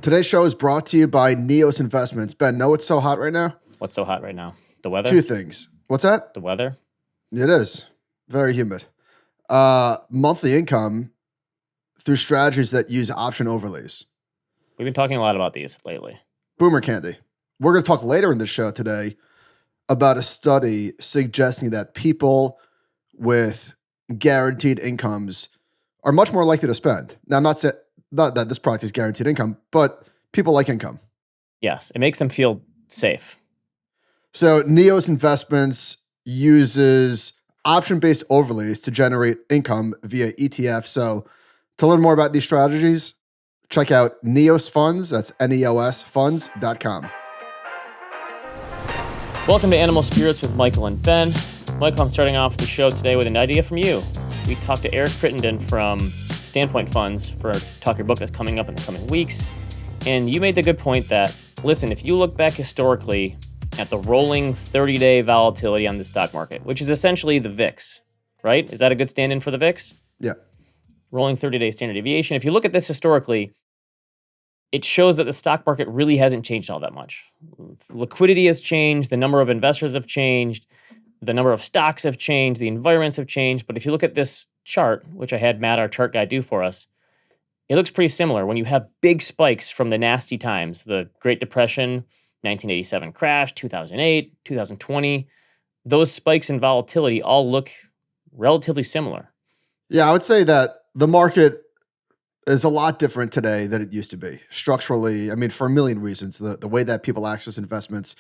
Today's show is brought to you by Neos Investments. Ben, know what's so hot right now? What's so hot right now? The weather? Two things. What's that? The weather? It is. Very humid. Monthly income through strategies that use option overlays. We've been talking a lot about these lately. Boomer candy. We're going to talk later in the show today about a study suggesting that people with guaranteed incomes are much more likely to spend. Now, I'm not saying not that this product is guaranteed income, but people like income. Yes, it makes them feel safe. So Neos Investments uses option-based overlays to generate income via ETF. So to learn more about these strategies, check out Neos Funds. That's Neos funds.com. Welcome to Animal Spirits with Michael and Ben. Michael, I'm starting off the show today with an idea from you. We talked to Eric Crittenden from Standpoint Funds for Talk Your Book that's coming up in the coming weeks. And you made the good point that, listen, if you look back historically at the rolling 30-day volatility on the stock market, which is essentially the VIX, right? Is that a good stand-in for the VIX? Yeah. Rolling 30-day standard deviation. If you look at this historically, it shows that the stock market really hasn't changed all that much. Liquidity has changed, the number of investors have changed, the number of stocks have changed, the environments have changed. But if you look at this chart, which I had Matt, our chart guy, do for us, it looks pretty similar. When you have big spikes from the nasty times, the Great Depression, 1987 crash, 2008, 2020, those spikes in volatility all look relatively similar. Yeah, I would say that the market is a lot different today than it used to be. Structurally, I mean, for a million reasons, the way that people access investments,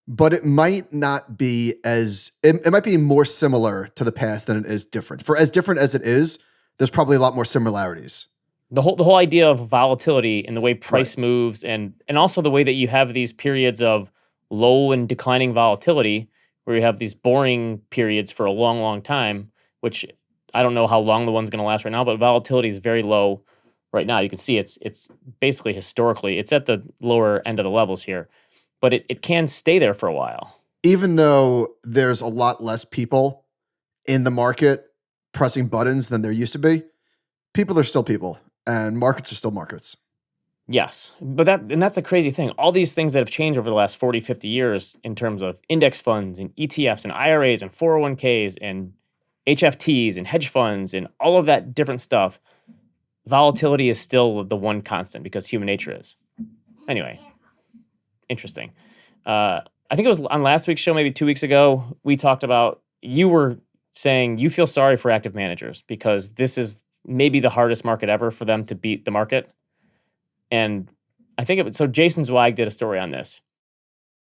but it might not be it might be more similar to the past than it is different. For as different as it is, there's probably a lot more similarities. The whole idea of volatility and the way price moves and also the way that you have these periods of low and declining volatility where you have these boring periods for a long, long time, which I don't know how long the one's going to last right now, but volatility is very low right now. You can see it's basically historically, it's at the lower end of the levels here, but it can stay there for a while. Even though there's a lot less people in the market pressing buttons than there used to be, people are still people. And markets are still markets. Yes, but that's the crazy thing. All these things that have changed over the last 40, 50 years in terms of index funds and ETFs and IRAs and 401ks and HFTs and hedge funds and all of that different stuff, volatility is still the one constant because human nature is. Anyway, interesting. I think it was on last week's show, maybe 2 weeks ago, we talked about, you were saying you feel sorry for active managers because this is maybe the hardest market ever for them to beat the market. And I think so Jason Zweig did a story on this.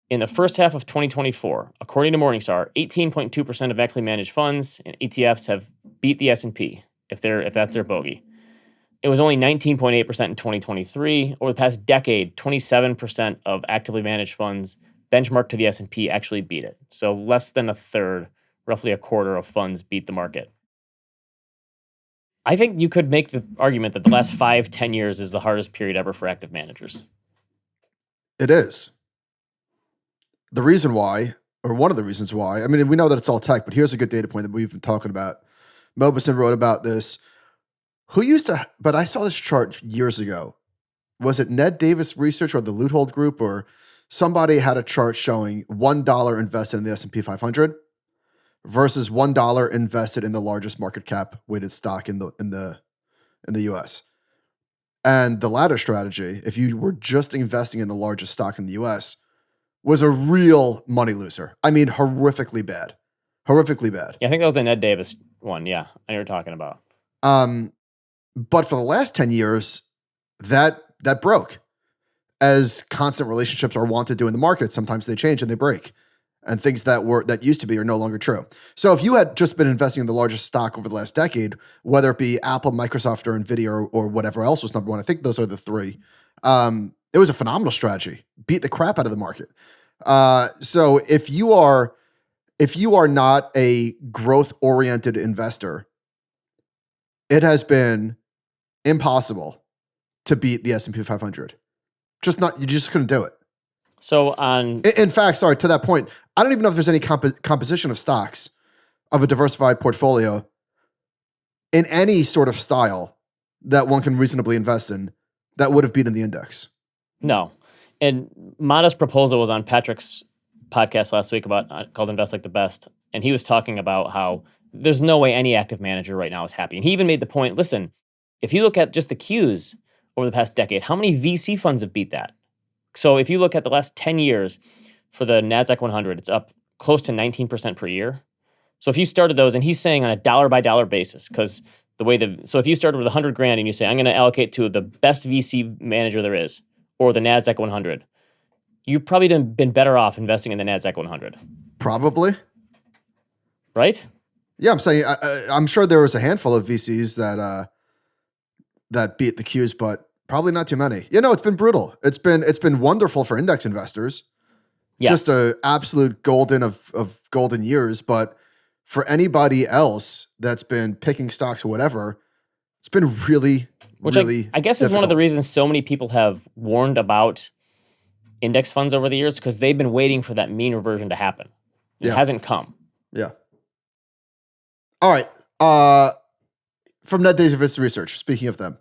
In the first half of 2024, according to Morningstar, 18.2% of actively managed funds and ETFs have beat the S&P, if that's their bogey. It was only 19.8% in 2023. Over the past decade, 27% of actively managed funds benchmarked to the S&P actually beat it. So less than a third, roughly a quarter of funds beat the market. I think you could make the argument that the last 5-10 years is the hardest period ever for active managers. It is. The reason why, or one of the reasons why, I mean, we know that it's all tech, but here's a good data point that we've been talking about. Mobison wrote about this. But I saw this chart years ago. Was it Ned Davis Research or the Luthold Group, or somebody had a chart showing $1 invested in the S&P 500 versus $1 invested in the largest market cap weighted stock in the US. And the latter strategy, if you were just investing in the largest stock in the US, was a real money loser. I mean, horrifically bad. Horrifically bad. Yeah, I think that was a Ned Davis one. Yeah, I know what you're talking about. But for the last 10 years, that broke. As constant relationships are wont to do in the market, sometimes they change and they break. And things that used to be are no longer true. So if you had just been investing in the largest stock over the last decade, whether it be Apple, Microsoft, or Nvidia, or whatever else was number one, I think those are the three. It was a phenomenal strategy. Beat the crap out of the market. So if you are not a growth-oriented investor, it has been impossible to beat the S&P 500. You just couldn't do it. So in fact, sorry, to that point, I don't even know if there's any composition of stocks of a diversified portfolio in any sort of style that one can reasonably invest in that would have beaten the index. No. And Modest Proposal was on Patrick's podcast last week about called Invest Like the Best. And he was talking about how there's no way any active manager right now is happy. And he even made the point, listen, if you look at just the Qs over the past decade, how many VC funds have beat that? So if you look at the last 10 years for the NASDAQ 100, it's up close to 19% per year. So if you started those, and he's saying on a dollar by dollar basis, because so if you started with 100 grand and you say, I'm going to allocate to the best VC manager there is, or the NASDAQ 100, you've probably been better off investing in the NASDAQ 100. Probably. Right? Yeah, I'm saying I'm sure there was a handful of VCs that beat the Qs, but probably not too many. It's been brutal. It's been wonderful for index investors. Yes. Just an absolute golden of golden years. But for anybody else that's been picking stocks or whatever, it's been really, really I guess is one of the reasons so many people have warned about index funds over the years, because they've been waiting for that mean reversion to happen. It hasn't come. Yeah. All right. From Net Days of Vista Research, speaking of them,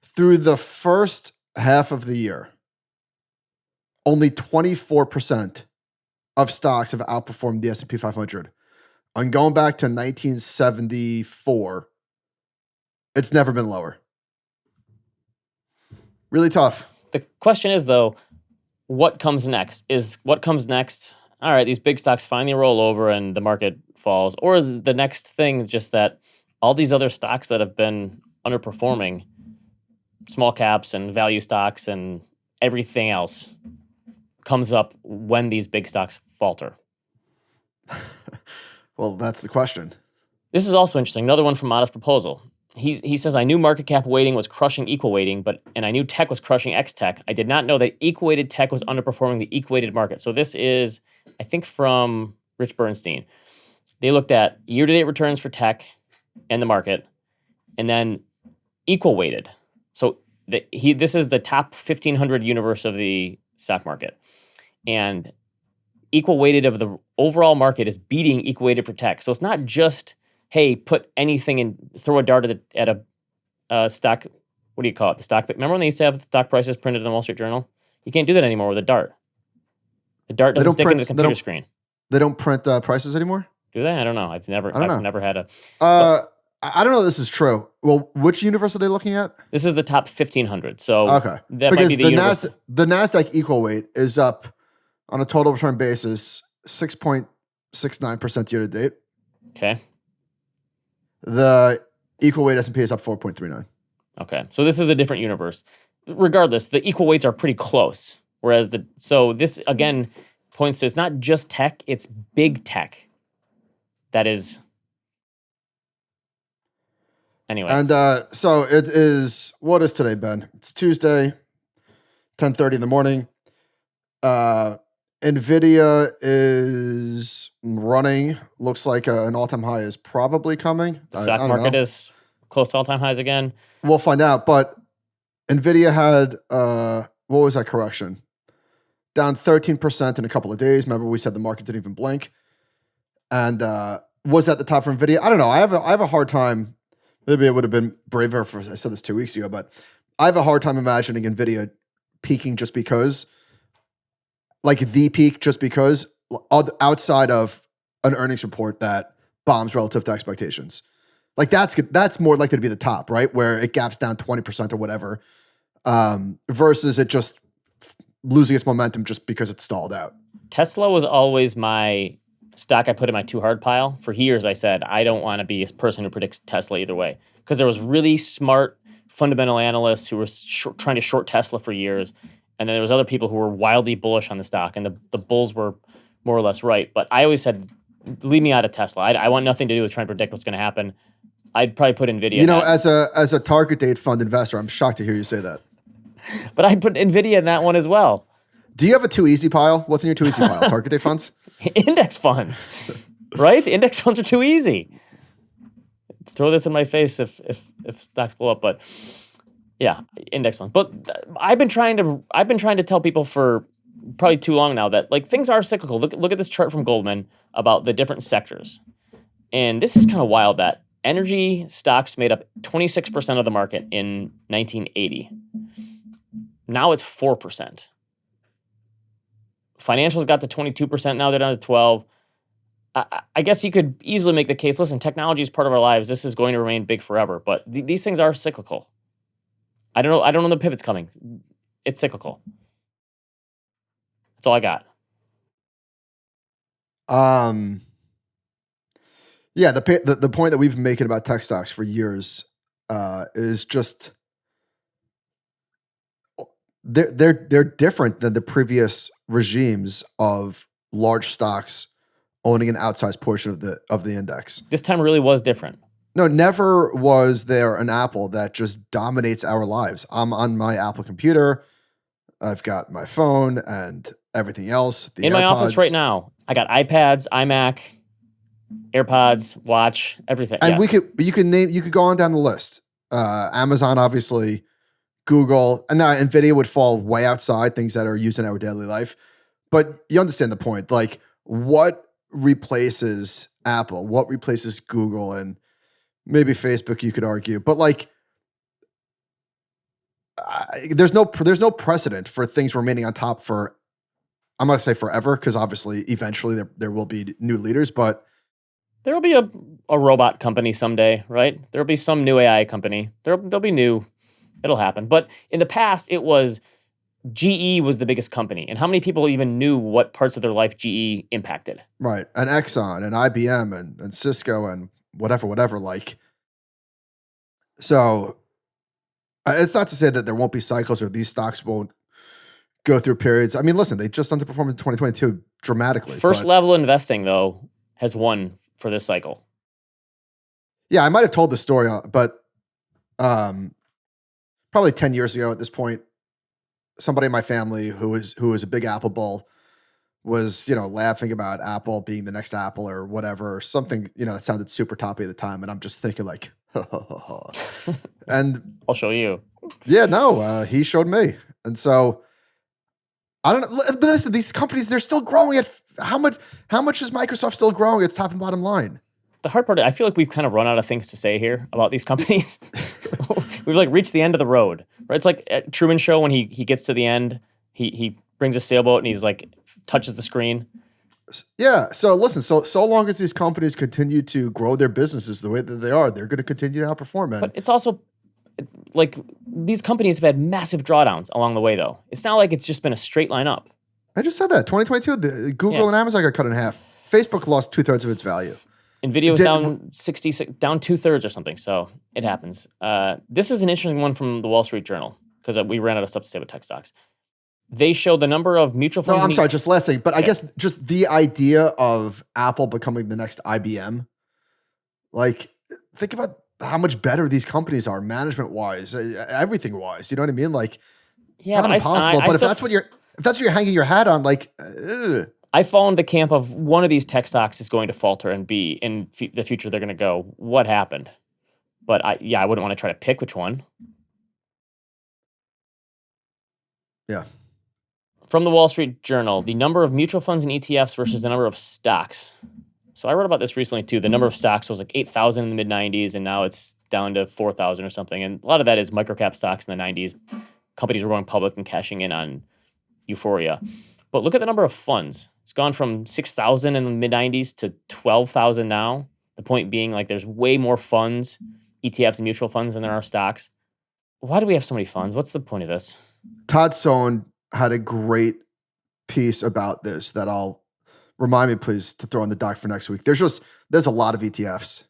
through the first half of the year, only 24% of stocks have outperformed the S&P 500. And going back to 1974, it's never been lower. Really tough. The question is, though, what comes next? All right, these big stocks finally roll over and the market falls? Or is the next thing just that all these other stocks that have been underperforming, small caps and value stocks and everything else, comes up when these big stocks falter? Well, that's the question. This is also interesting. Another one from Modest Proposal. He says, I knew market cap weighting was crushing equal weighting, and I knew tech was crushing X tech. I did not know that equal weighted tech was underperforming the equal weighted market. So this is, I think, from Rich Bernstein. They looked at year-to-date returns for tech and the market, and then equal weighted. So this is the top 1,500 universe of the stock market. And equal weighted of the overall market is beating equal weighted for tech. So it's not just, hey, put anything in, throw a dart at a stock. What do you call it? The stock. Remember when they used to have the stock prices printed in the Wall Street Journal? You can't do that anymore with a dart. The dart doesn't stick into the computer screen. They don't print prices anymore? Do they? I don't know. I've never had a. I don't know if this is true. Well, which universe are they looking at? This is the top 1,500. So okay, that because might be the NASDAQ equal weight is up on a total return basis 6.69% year to date. Okay. The equal weight S&P is up 4.39. Okay, so this is a different universe. Regardless, the equal weights are pretty close. Whereas so this again points to, it's not just tech; it's big tech. That is. Anyway. And so it is, what is today, Ben? It's Tuesday, 10:30 in the morning. NVIDIA is running. Looks like an all-time high is probably coming. The stock market is close to all-time highs again. We'll find out. But NVIDIA had, what was that correction? Down 13% in a couple of days. Remember, we said the market didn't even blink. And was at the top for NVIDIA. I don't know. I have a hard time. Maybe it would have been braver if I said this 2 weeks ago, but I have a hard time imagining NVIDIA peaking just because, like the peak just because, outside of an earnings report that bombs relative to expectations. Like that's more likely to be the top, right? Where it gaps down 20% or whatever, versus it just losing its momentum just because it stalled out. Tesla was always my stock I put in my too hard pile. For years, I said, I don't want to be a person who predicts Tesla either way. Because there was really smart fundamental analysts who were trying to short Tesla for years. And then there was other people who were wildly bullish on the stock. And the bulls were more or less right. But I always said, leave me out of Tesla. I want nothing to do with trying to predict what's going to happen. I'd probably put NVIDIA. You know, as a target date fund investor, I'm shocked to hear you say that. But I'd put NVIDIA in that one as well. Do you have a too easy pile? What's in your too easy pile? Target date funds? Index funds, right? Index funds are too easy. Throw this in my face if stocks blow up, but yeah, index funds. But I've been trying to tell people for probably too long now that like things are cyclical. Look at this chart from Goldman about the different sectors, and this is kind of wild that energy stocks made up 26% of the market in 1980. Now it's 4%. Financials got to 22%. Now they're down to 12. I guess you could easily make the case, listen, technology is part of our lives. This is going to remain big forever. But these things are cyclical. I don't know. I don't know the pivot's coming. It's cyclical. That's all I got. Yeah, the point that we've been making about tech stocks for years is just they're different than the previous regimes of large stocks owning an outsized portion of the index. This time really was different. No, never was there an Apple that just dominates our lives. I'm on my Apple computer. I've got my phone and everything else. In my office right now, I got iPads, iMac, AirPods, watch, everything. And you could go on down the list. Amazon, obviously, Google, and now Nvidia would fall way outside things that are used in our daily life. But you understand the point. Like, what replaces Apple? What replaces Google? And maybe Facebook, you could argue. But like, there's no precedent for things remaining on top for, I'm not going to say forever, because obviously eventually there will be new leaders, but there will be a robot company someday, right? There will be some new AI company. There'll be new. It'll happen. But in the past, it was GE was the biggest company. And how many people even knew what parts of their life GE impacted? Right. And Exxon and IBM and Cisco and whatever. Like, so it's not to say that there won't be cycles or these stocks won't go through periods. I mean, listen, they just underperformed in 2022 dramatically. First level investing, though, has won for this cycle. Yeah, I might have told the story, but probably 10 years ago at this point, somebody in my family who was a big Apple bull was, laughing about Apple being the next Apple or whatever, or something, that sounded super toppy at the time. And I'm just thinking like, and I'll show you. Yeah, no, he showed me. And so I don't know. But listen, these companies, they're still growing at how much is Microsoft still growing? It's top and bottom line. The hard part, I feel like we've kind of run out of things to say here about these companies. We've like reached the end of the road, right? It's like at Truman Show when he gets to the end, he brings a sailboat and he's like touches the screen. Yeah. So listen, so long as these companies continue to grow their businesses the way that they are, they're going to continue to outperform, man. But it's also like these companies have had massive drawdowns along the way, though. It's not like it's just been a straight line up. I just said that 2022, Google and Amazon got cut in half. Facebook lost 2/3 of its value. Nvidia was down 66, down 2/3 or something. So it happens. This is an interesting one from the Wall Street Journal because we ran out of stuff to say with tech stocks. They show the number of mutual funds. No, I'm sorry, just last thing. But I guess just the idea of Apple becoming the next IBM, like, think about how much better these companies are management-wise, everything-wise. You know what I mean? Like, yeah, not impossible. But if that's what you're hanging your hat on, like, I fall into the camp of one of these tech stocks is going to falter and be in the future. They're going to go, what happened? But I wouldn't want to try to pick which one. Yeah. From the Wall Street Journal, the number of mutual funds and ETFs versus the number of stocks. So I wrote about this recently too. The number of stocks was like 8,000 in the mid-90s, and now it's down to 4,000 or something. And a lot of that is microcap stocks in the 90s. Companies were going public and cashing in on euphoria. But look at the number of funds. It's gone from 6,000 in the mid-90s to 12,000 now. The point being, like, there's way more funds, ETFs and mutual funds, than there are stocks. Why do we have so many funds? What's the point of this? Todd Sohn had a great piece about this that I'll remind me, please, to throw in the doc for next week. There's a lot of ETFs.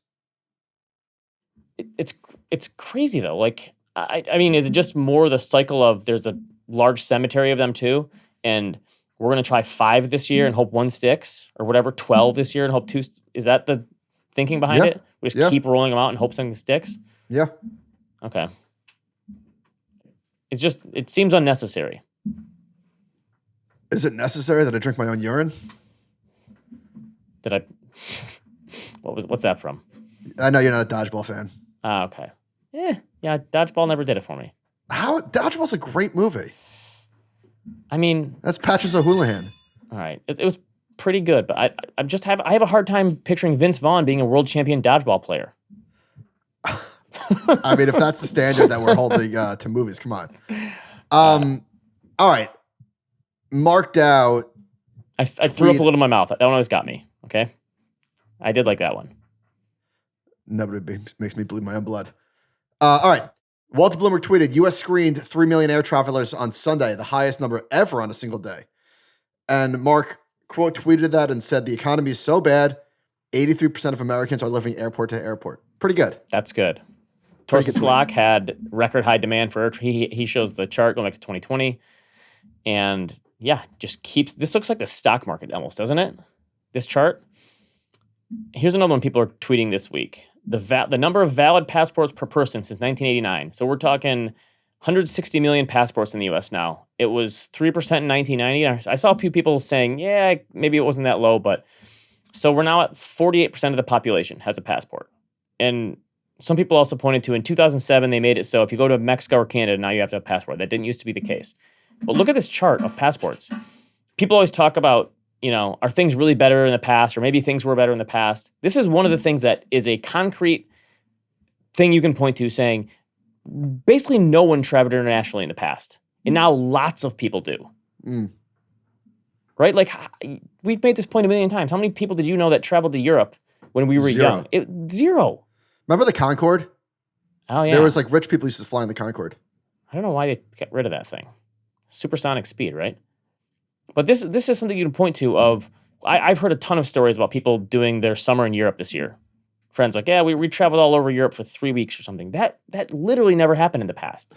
It's crazy though. Like, I mean, is it just more the cycle of there's a large cemetery of them too, and we're gonna try 5 this year and hope 1 sticks, or whatever, 12 this year and hope 2? Is that the thinking behind it? We just keep rolling them out and hope something sticks. Yeah. Okay. It seems unnecessary. Is it necessary that I drink my own urine? Did I? What's that from? I know you're not a dodgeball fan. Okay. Yeah. Dodgeball never did it for me. How? Dodgeball's a great movie. I mean, that's Patrick O'Houlihan. All right, it was pretty good, but I have a hard time picturing Vince Vaughn being a world champion dodgeball player. I mean, if that's the standard that we're holding to movies, come on. All right. Marked out. I threw up a little in my mouth. That one always got me. Okay. I did like that one. Nobody makes me bleed my own blood. All right. Walter Bloomberg tweeted, U.S. screened 3 million air travelers on Sunday, the highest number ever on a single day. And Mark, quote, tweeted that and said, the economy is so bad, 83% of Americans are living airport to airport. Pretty good. That's good. Torsten Slok had record high demand for air. He shows the chart going back to 2020. And yeah, just keeps, this looks like the stock market almost, doesn't it? This chart. Here's another one people are tweeting this week. The number of valid passports per person since 1989. So we're talking 160 million passports in the U.S. now. It was 3% in 1990. I saw a few people saying, yeah, maybe it wasn't that low, but so we're now at 48% of the population has a passport. And some people also pointed to in 2007, they made it so if you go to Mexico or Canada, now you have to have a passport. That didn't used to be the case. But look at this chart of passports. People always talk about, are things really better in the past, or maybe things were better in the past? This is one of the things that is a concrete thing you can point to saying, basically no one traveled internationally in the past. And now lots of people do. Right? Like, we've made this point a million times. How many people did you know that traveled to Europe when we were young? Zero. Remember the Concorde? Oh, yeah. There was like rich people used to fly in the Concorde. I don't know why they got rid of that thing. Supersonic speed, right? But this is something you can point to of, I've heard a ton of stories about people doing their summer in Europe this year. Friends like, yeah, we traveled all over Europe for 3 weeks or something. That literally never happened in the past.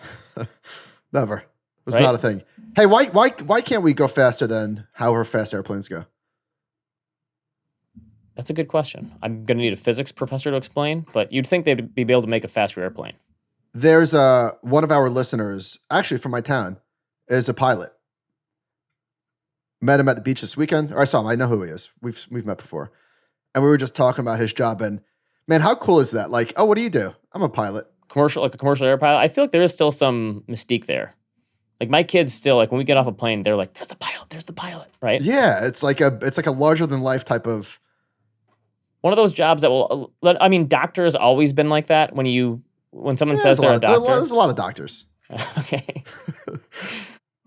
Never. It was not a thing. Hey, why can't we go faster than however fast airplanes go? That's a good question. I'm going to need a physics professor to explain, but you'd think they'd be able to make a faster airplane. There's one of our listeners, actually from my town, is a pilot. Met him at the beach this weekend, or I saw him. I know who he is. We've met before, and we were just talking about his job. And man, how cool is that? Like, oh, what do you do? I'm a pilot. Like a commercial air pilot. I feel like there is still some mystique there. Like my kids still, like when we get off a plane, they're like, "There's the pilot," right? Yeah, it's like a larger than life type of. One of those jobs that will. I mean, doctors always been like that. When someone says they're a doctor, there's a lot of doctors. Okay,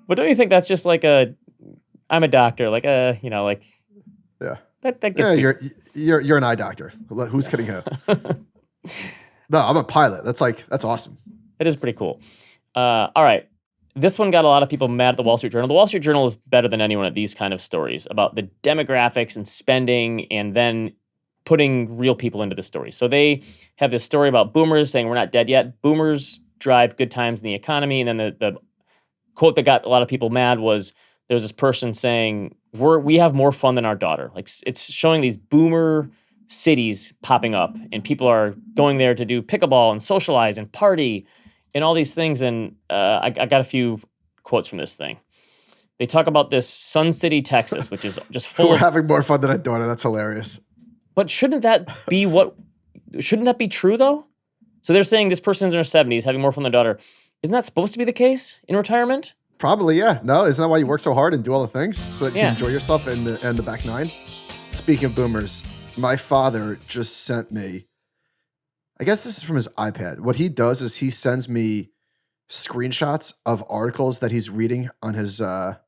but don't you think that's just like I'm a doctor, like like yeah. That gets you're an eye doctor. Who's kidding who? No, I'm a pilot. That's awesome. It is pretty cool. All right. This one got a lot of people mad at the Wall Street Journal. The Wall Street Journal is better than anyone at these kind of stories about the demographics and spending and then putting real people into the story. So they have this story about boomers saying we're not dead yet. Boomers drive good times in the economy. And then the quote that got a lot of people mad was there's this person saying we have more fun than our daughter. Like it's showing these boomer cities popping up and people are going there to do pickleball and socialize and party and all these things. And I got a few quotes from this thing. They talk about this Sun City, Texas, which is just full We're having more fun than our daughter. That's hilarious. But shouldn't that be true though? So they're saying this person's in her 70s having more fun than their daughter. Isn't that supposed to be the case in retirement? Probably, yeah. No, isn't that why you work so hard and do all the things? So that you can enjoy yourself in the back nine? Speaking of boomers, my father just sent me, I guess this is from his iPad. What he does is he sends me screenshots of articles that he's reading on his in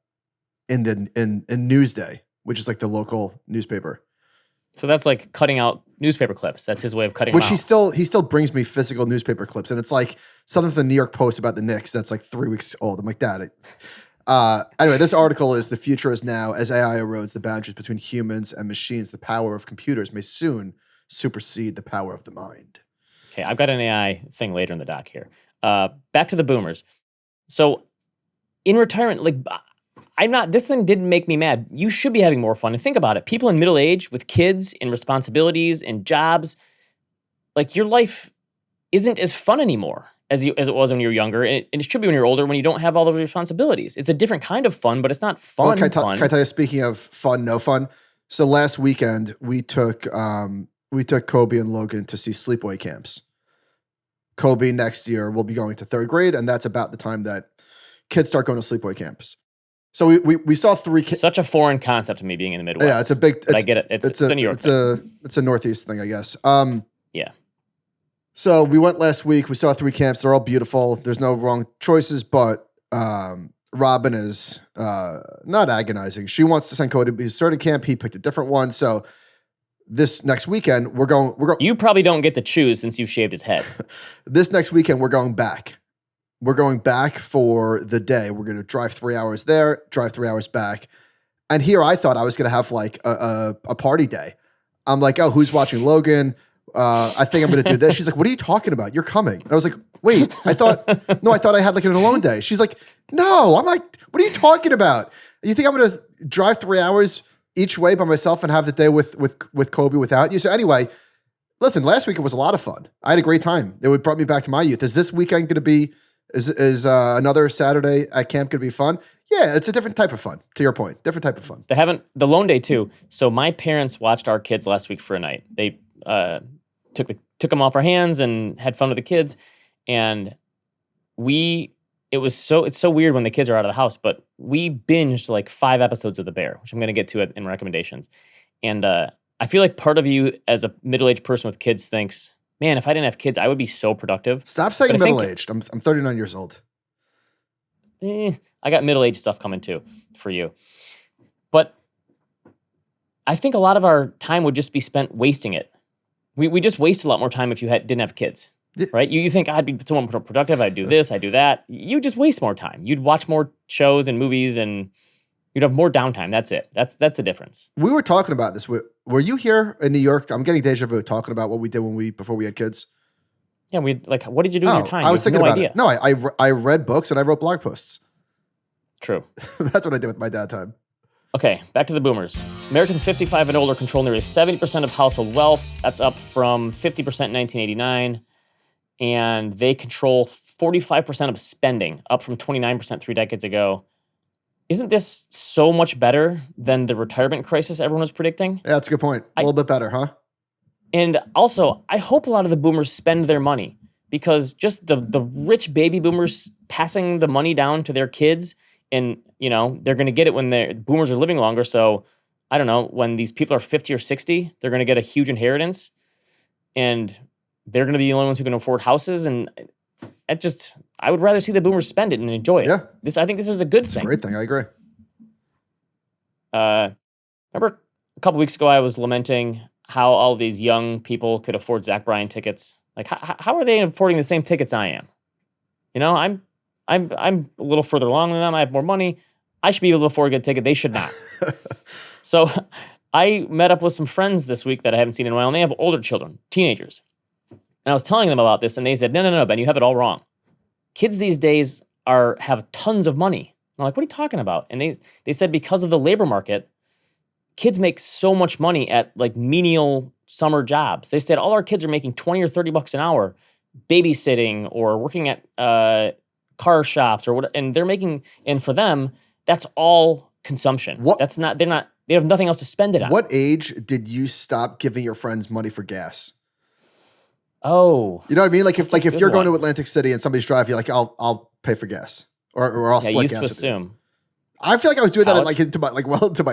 Newsday, which is like the local newspaper. So that's like cutting out newspaper clips. That's his way of cutting them out. He still brings me physical newspaper clips, and it's like something from the New York Post about the Knicks that's like 3 weeks old. I'm like, Dad. Anyway, this article is the future is now. As AI erodes the boundaries between humans and machines, the power of computers may soon supersede the power of the mind. Okay, I've got an AI thing later in the doc here. Back to the boomers. So in retirement, like this thing didn't make me mad. You should be having more fun. And think about it. People in middle age with kids and responsibilities and jobs, like your life isn't as fun anymore as it was when you were younger. And it should be when you're older when you don't have all the responsibilities. It's a different kind of fun, but it's not fun. Well, can I tell you, speaking of fun, no fun? So last weekend we took Kobe and Logan to see sleepaway camps. Kobe next year will be going to 3rd grade, and that's about the time that kids start going to sleepaway camps. So we saw 3 kids. Such a foreign concept to me being in the Midwest. Yeah, it's a big. I get it. It's a New York thing. It's a Northeast thing, I guess. Yeah. So we went last week. We saw 3 camps. They're all beautiful. There's no wrong choices, but Robin is not agonizing. She wants to send Cody to his starting camp. He picked a different one. So this next weekend, we're going. You probably don't get to choose since you shaved his head. This next weekend, we're going back. We're going back for the day. We're going to drive 3 hours there, drive 3 hours back. And here I thought I was going to have like a party day. I'm like, oh, who's watching Logan? I think I'm going to do this. She's like, what are you talking about? You're coming. And I was like, wait, I thought I had like an alone day. She's like, no. I'm like, what are you talking about? You think I'm going to drive 3 hours each way by myself and have the day with Kobe without you? So anyway, listen, last week it was a lot of fun. I had a great time. It brought me back to my youth. Is this weekend going to be, is another Saturday at camp going to be fun? Yeah, it's a different type of fun, to your point. Different type of fun. They haven't, the lone day too. So my parents watched our kids last week for a night. They took them off our hands and had fun with the kids. And it's so weird when the kids are out of the house, but we binged like 5 episodes of The Bear, which I'm going to get to in recommendations. And I feel like part of you as a middle-aged person with kids thinks, man, if I didn't have kids, I would be so productive. Stop saying middle-aged. I'm 39 years old. I got middle-aged stuff coming too for you. But I think a lot of our time would just be spent wasting it. We just waste a lot more time if you didn't have kids, right? You think I'd be so more productive, I'd do this, I'd do that. You just waste more time. You'd watch more shows and movies and you'd have more downtime. That's it. That's the difference. We were talking about this. Were you here in New York? I'm getting deja vu talking about what we did before we had kids. Yeah, what did you do in your time? I was thinking about it. No, I read books and I wrote blog posts. True. That's what I did with my downtime. Okay, back to the boomers. Americans 55 and older control nearly 70% of household wealth. That's up from 50% in 1989. And they control 45% of spending, up from 29% 3 decades ago. Isn't this so much better than the retirement crisis everyone was predicting? Yeah, that's a good point. A little bit better, huh? And also, I hope a lot of the boomers spend their money because just the rich baby boomers passing the money down to their kids, and they're going to get it when their boomers are living longer. So I don't know, when these people are 50 or 60, they're going to get a huge inheritance and they're going to be the only ones who can afford houses. And I would rather see the boomers spend it and enjoy it. Yeah. I think this is a good thing. It's a great thing. I agree. Remember a couple weeks ago, I was lamenting how all these young people could afford Zach Bryan tickets. Like, how are they affording the same tickets I am? I'm a little further along than them. I have more money. I should be able to afford a good ticket. They should not. So I met up with some friends this week that I haven't seen in a while, and they have older children, teenagers. And I was telling them about this, and they said, no, Ben, you have it all wrong. Kids these days have tons of money. I'm like, what are you talking about? And they said because of the labor market, kids make so much money at like menial summer jobs. They said all our kids are making $20 or $30 an hour babysitting or working at car shops or what, and they're making, and for them, that's all consumption. They have nothing else to spend it on. What age did you stop giving your friends money for gas? Oh, you know what I mean? Like if you're going to Atlantic City and somebody's driving, you're like, I'll pay for gas or I'll split gas. I used to assume. I feel like I was doing that into my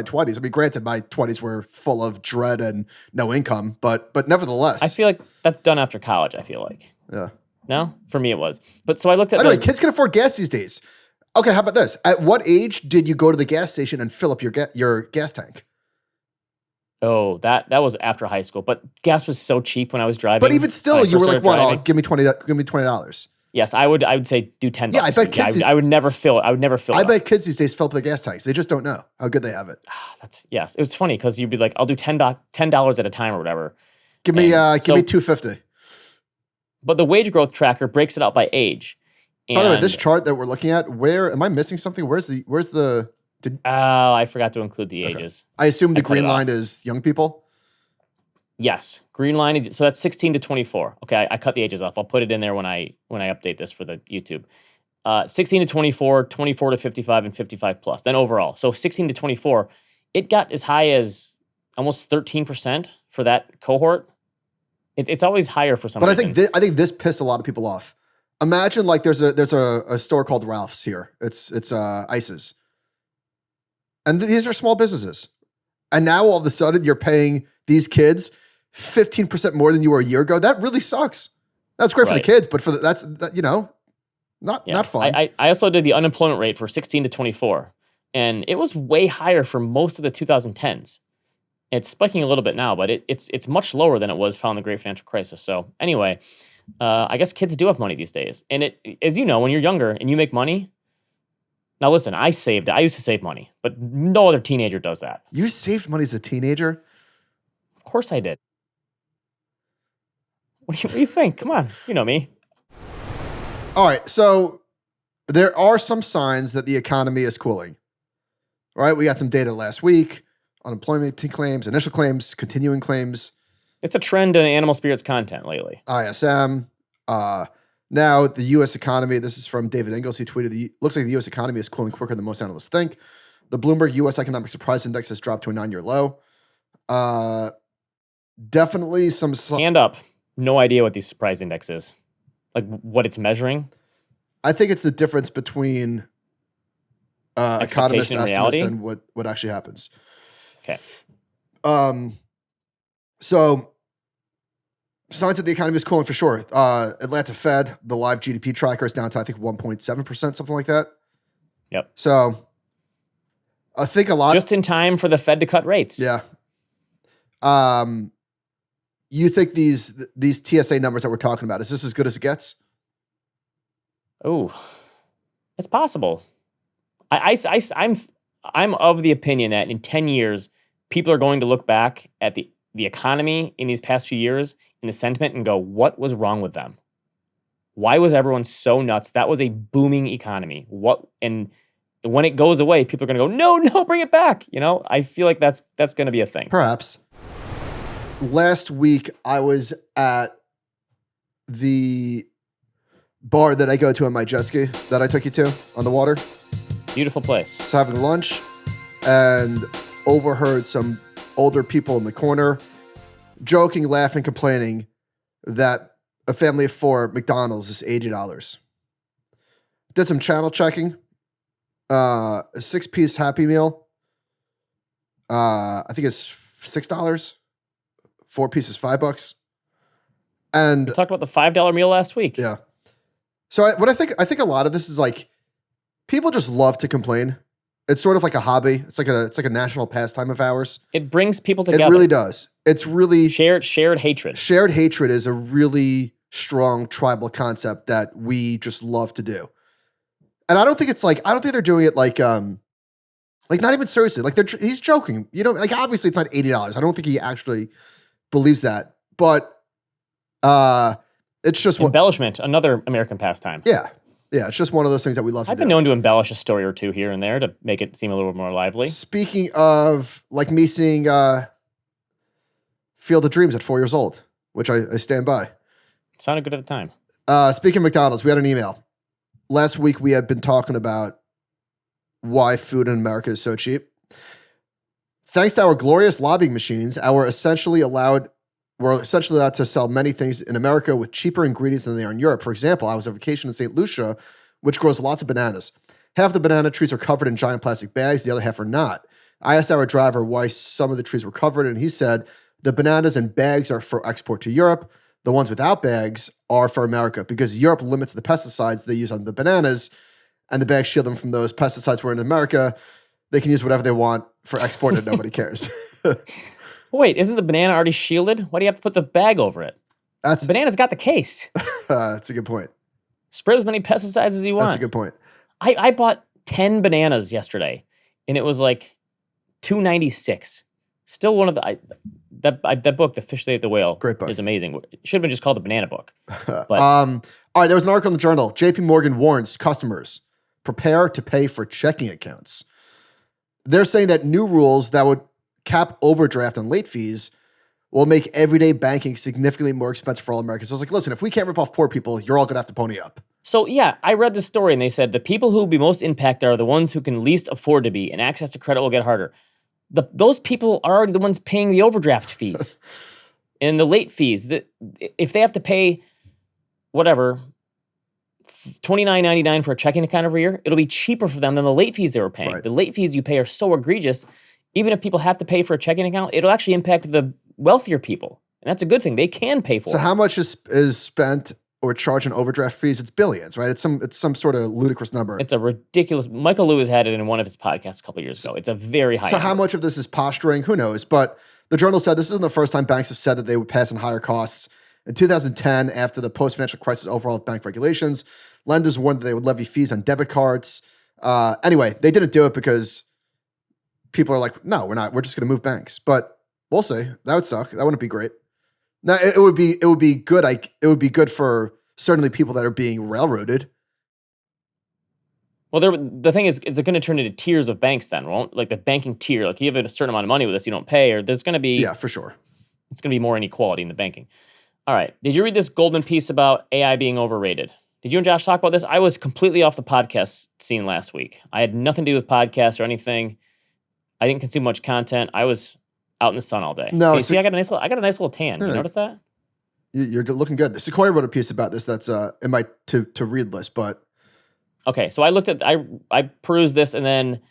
20s. I mean, granted, my 20s were full of dread and no income, but nevertheless, I feel like that's done after college. I feel like. Yeah. No, for me it was. But so I looked at. Anyway, kids can afford gas these days. Okay, how about this? At what age did you go to the gas station and fill up your gas tank? Oh, that was after high school, but gas was so cheap when I was driving. But even still, you were like, "What? Oh, give me $20." Yes, I would say do $10. Yeah, I bet kids. I would never fill it. I bet kids these days fill up their gas tanks. They just don't know how good they have it. Yes. It was funny because you'd be like, "I'll do $10 at a time or whatever." Give me $2.50. But the wage growth tracker breaks it out by age. By the way, this chart that we're looking at, where am I missing something? Where's the? I forgot to include the ages. I assume the green line is young people. Yes, green line is, so that's 16 to 24. Okay, I cut the ages off. I'll put it in there when I update this for the YouTube. 16 to 24, 24 to 55, and 55 plus. Then overall, so 16 to 24, it got as high as almost 13% for that cohort. It's always higher for some reason. But I think this pissed a lot of people off. Imagine like there's a store called Ralph's here. It's Ice's. And these are small businesses. And now all of a sudden you're paying these kids 15% more than you were a year ago. That really sucks. That's great for the kids, but Not fun. I also did the unemployment rate for 16 to 24, and it was way higher for most of the 2010s. It's spiking a little bit now, but it's much lower than it was following the Great Financial Crisis. So anyway, I guess kids do have money these days. And as you know, when you're younger and you make money, now listen, I used to save money, but no other teenager does that. You saved money as a teenager? Of course I did. What do you think? Come on, you know me. All right, so there are some signs that the economy is cooling. All right, we got some data last week. Unemployment claims, initial claims, continuing claims. It's a trend in animal spirits content lately. ISM. Now, the U.S. economy, this is from David Ingles. He tweeted, looks like the U.S. economy is cooling quicker than most analysts think. The Bloomberg U.S. Economic Surprise Index has dropped to a 9-year low. Definitely some... Hand up. No idea what the surprise index is. Like what it's measuring. I think it's the difference between economists' estimates and what actually happens. Okay. So signs that the economy is cooling for sure. Atlanta Fed, the live GDP tracker is down to, I think, 1.7%, something like that. Yep. So I think a lot. Just in time for the Fed to cut rates. Yeah. You think these TSA numbers that we're talking about, is this as good as it gets? Oh, it's possible. I'm of the opinion that in 10 years, people are going to look back at the economy in these past few years in the sentiment and go, what was wrong with them? Why was everyone so nuts? That was a booming economy. And when it goes away, people are going to go, no, bring it back. You know, I feel like that's going to be a thing. Perhaps. Last week, I was at the bar that I go to on my jet ski that I took you to on the water. Beautiful place. So having lunch and overheard some older people in the corner joking, laughing, complaining that a family of 4 at McDonald's is $80. Did some channel checking. A 6-piece Happy Meal. I think it's $6. 4 pieces, $5. And we talked about the $5 meal last week. Yeah. So I think a lot of this is like people just love to complain. It's sort of like a hobby. It's like a national pastime of ours. It brings people together. It really does. It's really shared hatred. Shared hatred is a really strong tribal concept that we just love to do. And I don't think they're doing it like not even seriously. Like he's joking. You know, like obviously it's not $80. I don't think he actually believes that. But it's just embellishment, another American pastime. Yeah. Yeah, it's just one of those things that we love to do. I've been known to embellish a story or two here and there to make it seem a little more lively. Speaking of, like me seeing Field of Dreams at 4 years old, which I stand by. It sounded good at the time. Speaking of McDonald's, we had an email. Last week, we had been talking about why food in America is so cheap. Thanks to our glorious lobbying machines, we're essentially allowed to sell many things in America with cheaper ingredients than they are in Europe. For example, I was on vacation in St. Lucia, which grows lots of bananas. Half the banana trees are covered in giant plastic bags. The other half are not. I asked our driver why some of the trees were covered, and he said the bananas in bags are for export to Europe. The ones without bags are for America because Europe limits the pesticides they use on the bananas, and the bags shield them from those pesticides. Where in America, they can use whatever they want for export and nobody cares. Wait, isn't the banana already shielded? Why do you have to put the bag over it? The banana's got the case. That's a good point. Spray as many pesticides as you want. That's a good point. I bought 10 bananas yesterday, and it was like $2.96. Still one of the that book, The Fish That Ate the Whale, great book, is amazing. It should have been just called The Banana Book. But, all right, there was an article in the journal. JP Morgan warns customers, prepare to pay for checking accounts. They're saying that new rules that would cap overdraft and late fees will make everyday banking significantly more expensive for all Americans. So I was like, listen, if we can't rip off poor people, you're all going to have to pony up. So yeah, I read the story and they said the people who will be most impacted are the ones who can least afford to be, and access to credit will get harder. Those people are already the ones paying the overdraft fees and the late fees. If they have to pay whatever, $29.99 for a checking account every year, it'll be cheaper for them than the late fees they were paying. Right. The late fees you pay are so egregious. Even if people have to pay for a checking account, it'll actually impact the wealthier people. And that's a good thing. They can pay for it. So how much is spent or charging overdraft fees, it's billions, right? It's some sort of ludicrous number. It's a ridiculous. Michael Lewis had it in one of his podcasts a couple of years ago. It's a very high So number. how much of this is posturing? Who knows? But the journal said this isn't the first time banks have said that they would pass on higher costs. In 2010, after the post-financial crisis overhaul of bank regulations, lenders warned that they would levy fees on debit cards. Anyway, they didn't do it because people are like, no, we're not. We're just going to move banks. But we'll see. That would suck. That wouldn't be great. Now, it would be good. It would be good for certainly people that are being railroaded. Well, the thing is it going to turn into tiers of banks then, won't? Like the banking tier, like you have a certain amount of money with us, you don't pay, or there's going to be... Yeah, for sure. It's going to be more inequality in the banking. All right. Did you read this Goldman piece about AI being overrated? Did you and Josh talk about this? I was completely off the podcast scene last week. I had nothing to do with podcasts or anything. I didn't consume much content. I was out in the sun all day. No, hey, see, I got a nice little tan. Yeah. You notice that? You're looking good. Sequoia wrote a piece about this that's in my to read list, but okay. So I looked at I perused this, and then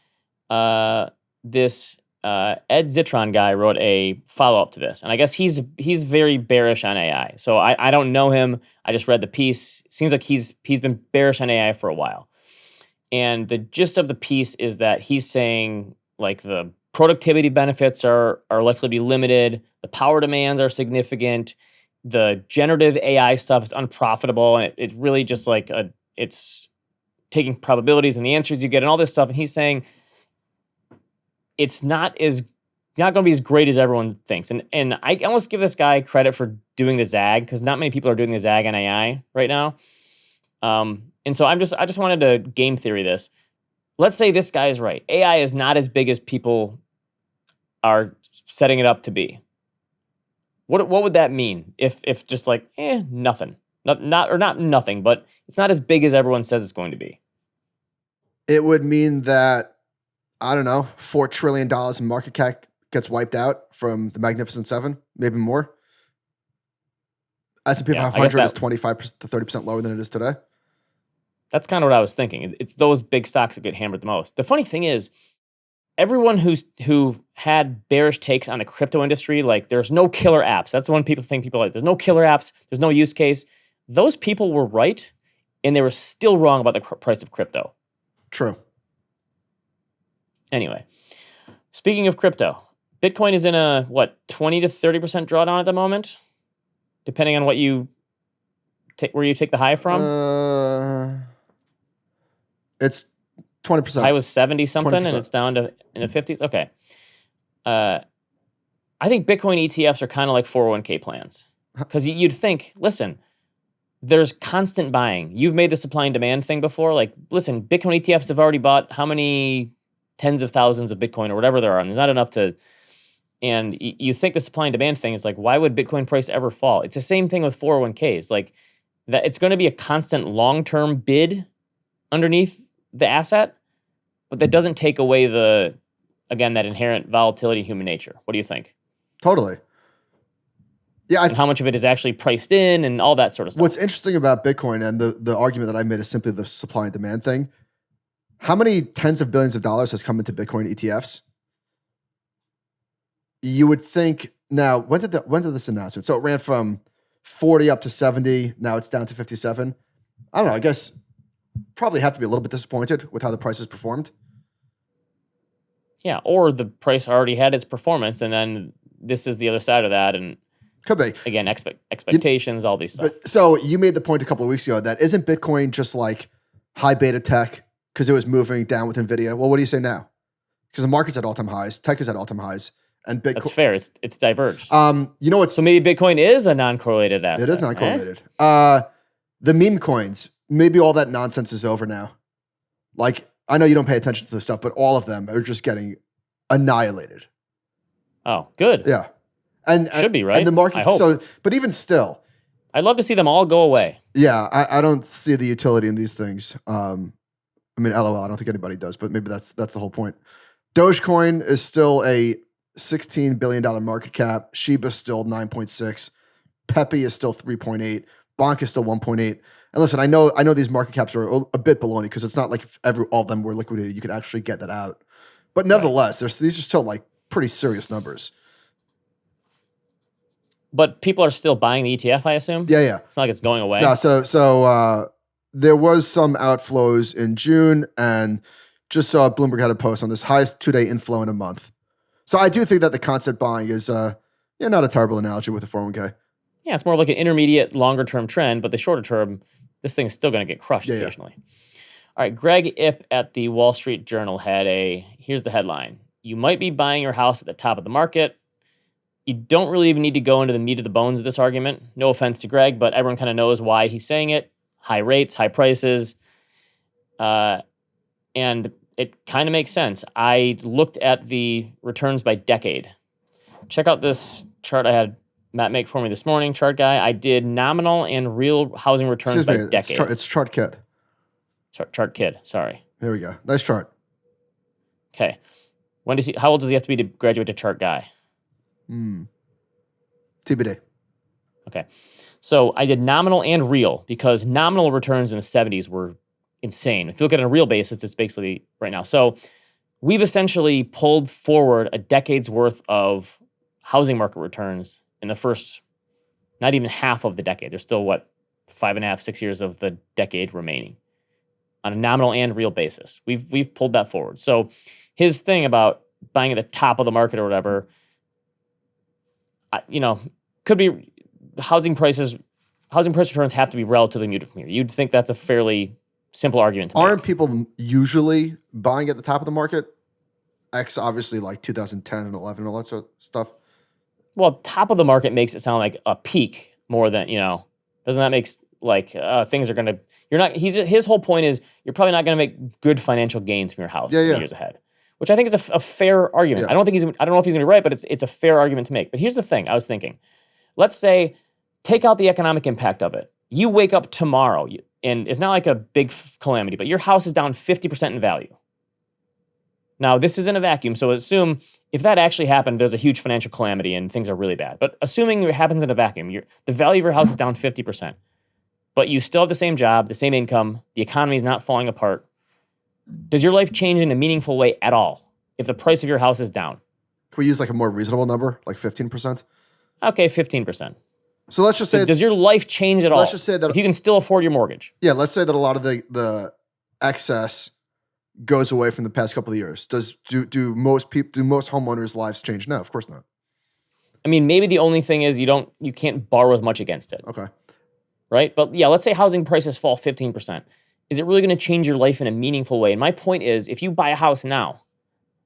this Ed Zitron guy wrote a follow up to this, and I guess he's very bearish on AI. So I don't know him. I just read the piece. Seems like he's been bearish on AI for a while, and the gist of the piece is that he's saying like the productivity benefits are likely to be limited, the power demands are significant, the generative AI stuff is unprofitable, and it really just like it's taking probabilities and the answers you get and all this stuff. And he's saying it's not going to be as great as everyone thinks. And I almost give this guy credit for doing the zag, because not many people are doing the zag on AI right now. And so I just wanted to game theory this. Let's say this guy is right. AI is not as big as people are setting it up to be. What would that mean if just like nothing, not nothing, but it's not as big as everyone says it's going to be? It would mean that, I don't know, $4 trillion in market cap gets wiped out from the Magnificent Seven, maybe more. S&P 500 is 25 to 30% lower than it is today. That's kind of what I was thinking. It's those big stocks that get hammered the most. The funny thing is, everyone who had bearish takes on the crypto industry, like there's no killer apps. That's the one people are like, there's no killer apps, there's no use case. Those people were right, and they were still wrong about the price of crypto. True. Anyway, speaking of crypto, Bitcoin is in a, 20 to 30% drawdown at the moment, depending on what you where you take the high from? It's 20%. High was 70 something, 20%. and it's down to in the 50s. Okay. I think Bitcoin ETFs are kind of like 401k plans, because you'd think, listen, there's constant buying. You've made the supply and demand thing before. Like, listen, Bitcoin ETFs have already bought how many tens of thousands of Bitcoin or whatever there are, and there's not enough to. And you think the supply and demand thing is like, why would Bitcoin price ever fall? It's the same thing with 401ks. Like, that it's going to be a constant long-term bid underneath the asset, but that doesn't take away that inherent volatility in human nature. What do you think? Totally. Yeah. And how much of it is actually priced in and all that sort of stuff. What's interesting about Bitcoin, and the argument that I made is simply the supply and demand thing. How many tens of billions of dollars has come into Bitcoin ETFs? You would think, now, when did this announcement? So it ran from 40 up to 70. Now it's down to 57. I don't know. I guess probably have to be a little bit disappointed with how the prices performed. Yeah, or the price already had its performance, and then this is the other side of that, and could be again expectations, all these stuff. But, so you made the point a couple of weeks ago that isn't Bitcoin just like high beta tech because it was moving down with Nvidia? Well, what do you say now? Because the market's at all-time highs, tech is at all-time highs, and Bitcoin. That's fair. It's diverged. You know what's so maybe Bitcoin is a non-correlated asset. It is non-correlated. The meme coins, maybe all that nonsense is over now. Like, I know you don't pay attention to this stuff, but all of them are just getting annihilated. Oh, good. Yeah. And should be, right? And the market, I hope. so, but even still, I'd love to see them all go away. Yeah, I don't see the utility in these things. I mean, LOL, I don't think anybody does, but maybe that's the whole point. Dogecoin is still a $16 billion market cap. Shiba's still 9.6. Pepe is still 3.8. Bonk is still 1.8. And listen, I know these market caps are a bit baloney because it's not like if all of them were liquidated, you could actually get that out. But nevertheless, these are still like pretty serious numbers. But people are still buying the ETF, I assume? Yeah. It's not like it's going away. No, so there was some outflows in June, and just saw Bloomberg had a post on this highest 2-day inflow in a month. So I do think that the concept buying is not a terrible analogy with a 401k. Yeah, it's more like an intermediate, longer term trend, but the shorter term, this thing's still going to get crushed occasionally. All right, Greg Ip at the Wall Street Journal had here's the headline. You might be buying your house at the top of the market. You don't really even need to go into the meat of the bones of this argument. No offense to Greg, but everyone kind of knows why he's saying it. High rates, high prices. And it kind of makes sense. I looked at the returns by decade. Check out this chart I had Matt make for me this morning, chart guy. I did nominal and real housing returns by decade. It's chart kid. Chart kid, sorry. There we go. Nice chart. Okay. How old does he have to be to graduate to chart guy? TBD. Okay. So I did nominal and real because nominal returns in the 70s were insane. If you look at it on a real basis, it's basically right now. So we've essentially pulled forward a decade's worth of housing market returns in the first, not even half of the decade. There's still, 5.5, 6 years of the decade remaining on a nominal and real basis. We've pulled that forward. So his thing about buying at the top of the market or whatever, could be housing price returns have to be relatively muted from here. You'd think that's a fairly simple argument to make. Aren't people usually buying at the top of the market? Obviously like 2010 and 11 and all that sort of stuff. Well, top of the market makes it sound like a peak more than, doesn't that make things are going to, his whole point is you're probably not going to make good financial gains from your house in the years ahead, which I think is a fair argument. Yeah. I don't know if he's going to be right, but it's a fair argument to make. But here's the thing I was thinking. Let's say, take out the economic impact of it. You wake up tomorrow, and it's not like a big calamity, but your house is down 50% in value. Now, this isn't a vacuum, so assume if that actually happened, there's a huge financial calamity and things are really bad. But assuming it happens in a vacuum, the value of your house is down 50%, but you still have the same job, the same income, the economy is not falling apart. Does your life change in a meaningful way at all if the price of your house is down? Can we use like a more reasonable number, like 15%? Okay, 15%. So let's just say, does your life change at all? Let's just say that if you can still afford your mortgage. Yeah, let's say that a lot of the excess goes away from the past couple of years. Do most homeowners' lives change? No, of course not. I mean, maybe the only thing is you can't borrow as much against it. Okay. Right? But yeah, let's say housing prices fall 15%. Is it really going to change your life in a meaningful way? And my point is, if you buy a house now,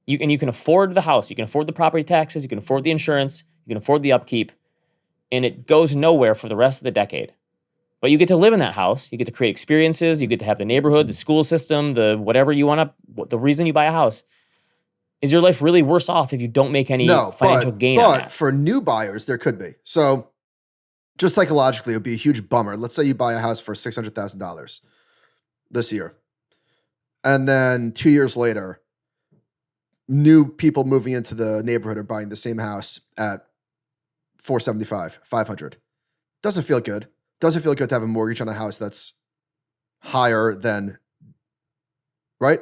you can afford the house, you can afford the property taxes, you can afford the insurance, you can afford the upkeep, and it goes nowhere for the rest of the decade. But you get to live in that house, you get to create experiences, you get to have the neighborhood, the school system, the whatever you want to, the reason you buy a house. Is your life really worse off if you don't make any financial gain on that? But for new buyers, there could be. So just psychologically, it would be a huge bummer. Let's say you buy a house for $600,000 this year. And then 2 years later, new people moving into the neighborhood are buying the same house at $475,000, $500,000. Doesn't feel good. Doesn't feel good to have a mortgage on a house that's higher than, right?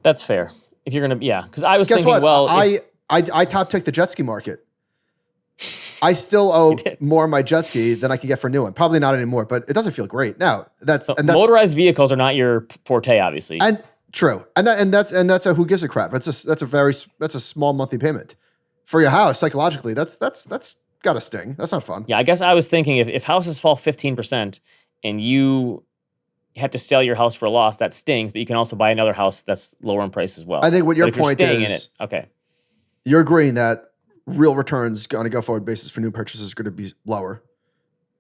That's fair. If you're gonna, because I was thinking, what? well, I top tick the jet ski market. I still owe more on my jet ski than I can get for a new one. Probably not anymore, but it doesn't feel great. Now that's motorized vehicles are not your forte, obviously. And true, and that's a who gives a crap. That's a small monthly payment for your house. Psychologically, that's got a sting. That's not fun. Yeah, I guess I was thinking if houses fall 15% and you have to sell your house for a loss, that stings. But you can also buy another house that's lower in price as well. I think what your point is, okay, you're agreeing that real returns on a go-forward basis for new purchases are going to be lower.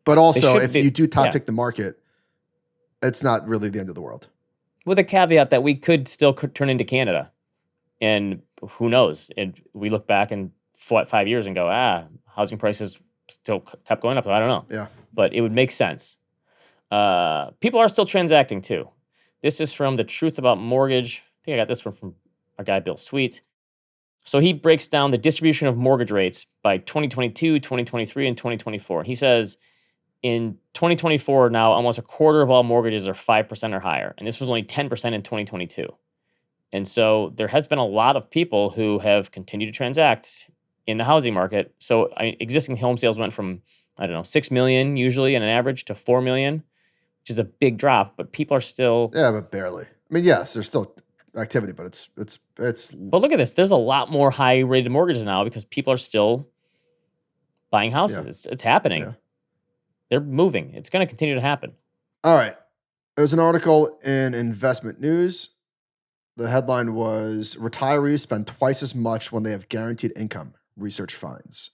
But also, if you do top tick the market, it's not really the end of the world. With a caveat that we could still turn into Canada. And who knows? And we look back in 5 years and go, housing prices still kept going up. I don't know. Yeah. But it would make sense. People are still transacting too. This is from The Truth About Mortgage. I think I got this one from our guy, Bill Sweet. So he breaks down the distribution of mortgage rates by 2022, 2023, and 2024. He says in 2024 now, almost a quarter of all mortgages are 5% or higher. And this was only 10% in 2022. And so there has been a lot of people who have continued to transact in the housing market. So existing home sales went from, I don't know, 6 million usually on an average to 4 million, which is a big drop, but people are still. Yeah, but barely. I mean, yes, there's still activity, but it's But look at this. There's a lot more high rated mortgages now because people are still buying houses. Yeah. It's happening. Yeah. They're moving. It's going to continue to happen. All right. There's an article in Investment News. The headline was "Retirees spend twice as much when they have guaranteed income, research finds."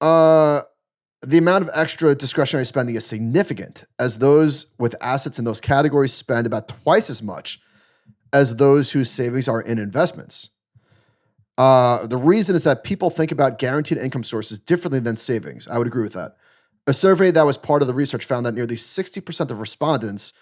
The amount of extra discretionary spending is significant, as those with assets in those categories spend about twice as much as those whose savings are in investments. The reason is that people think about guaranteed income sources differently than savings. I would agree with that. A survey that was part of the research found that nearly 60% of respondents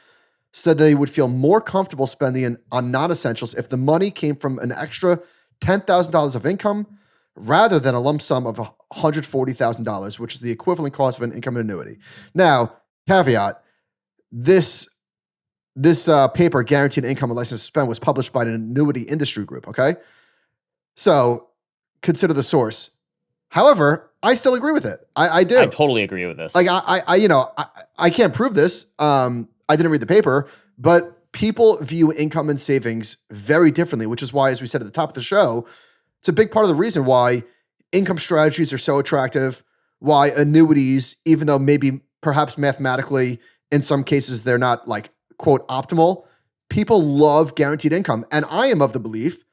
said they would feel more comfortable spending on non-essentials if the money came from an extra $10,000 of income rather than a lump sum of $140,000, which is the equivalent cost of an income annuity. Now, caveat, this paper, Guaranteed Income and License to Spend, was published by an annuity industry group, okay? So consider the source. However, I still agree with it. I do. I totally agree with this. Like I can't prove this. I didn't read the paper, but people view income and savings very differently, which is why, as we said at the top of the show, it's a big part of the reason why income strategies are so attractive, why annuities, even though maybe perhaps mathematically in some cases they're not like quote optimal, people love guaranteed income. And I am of the belief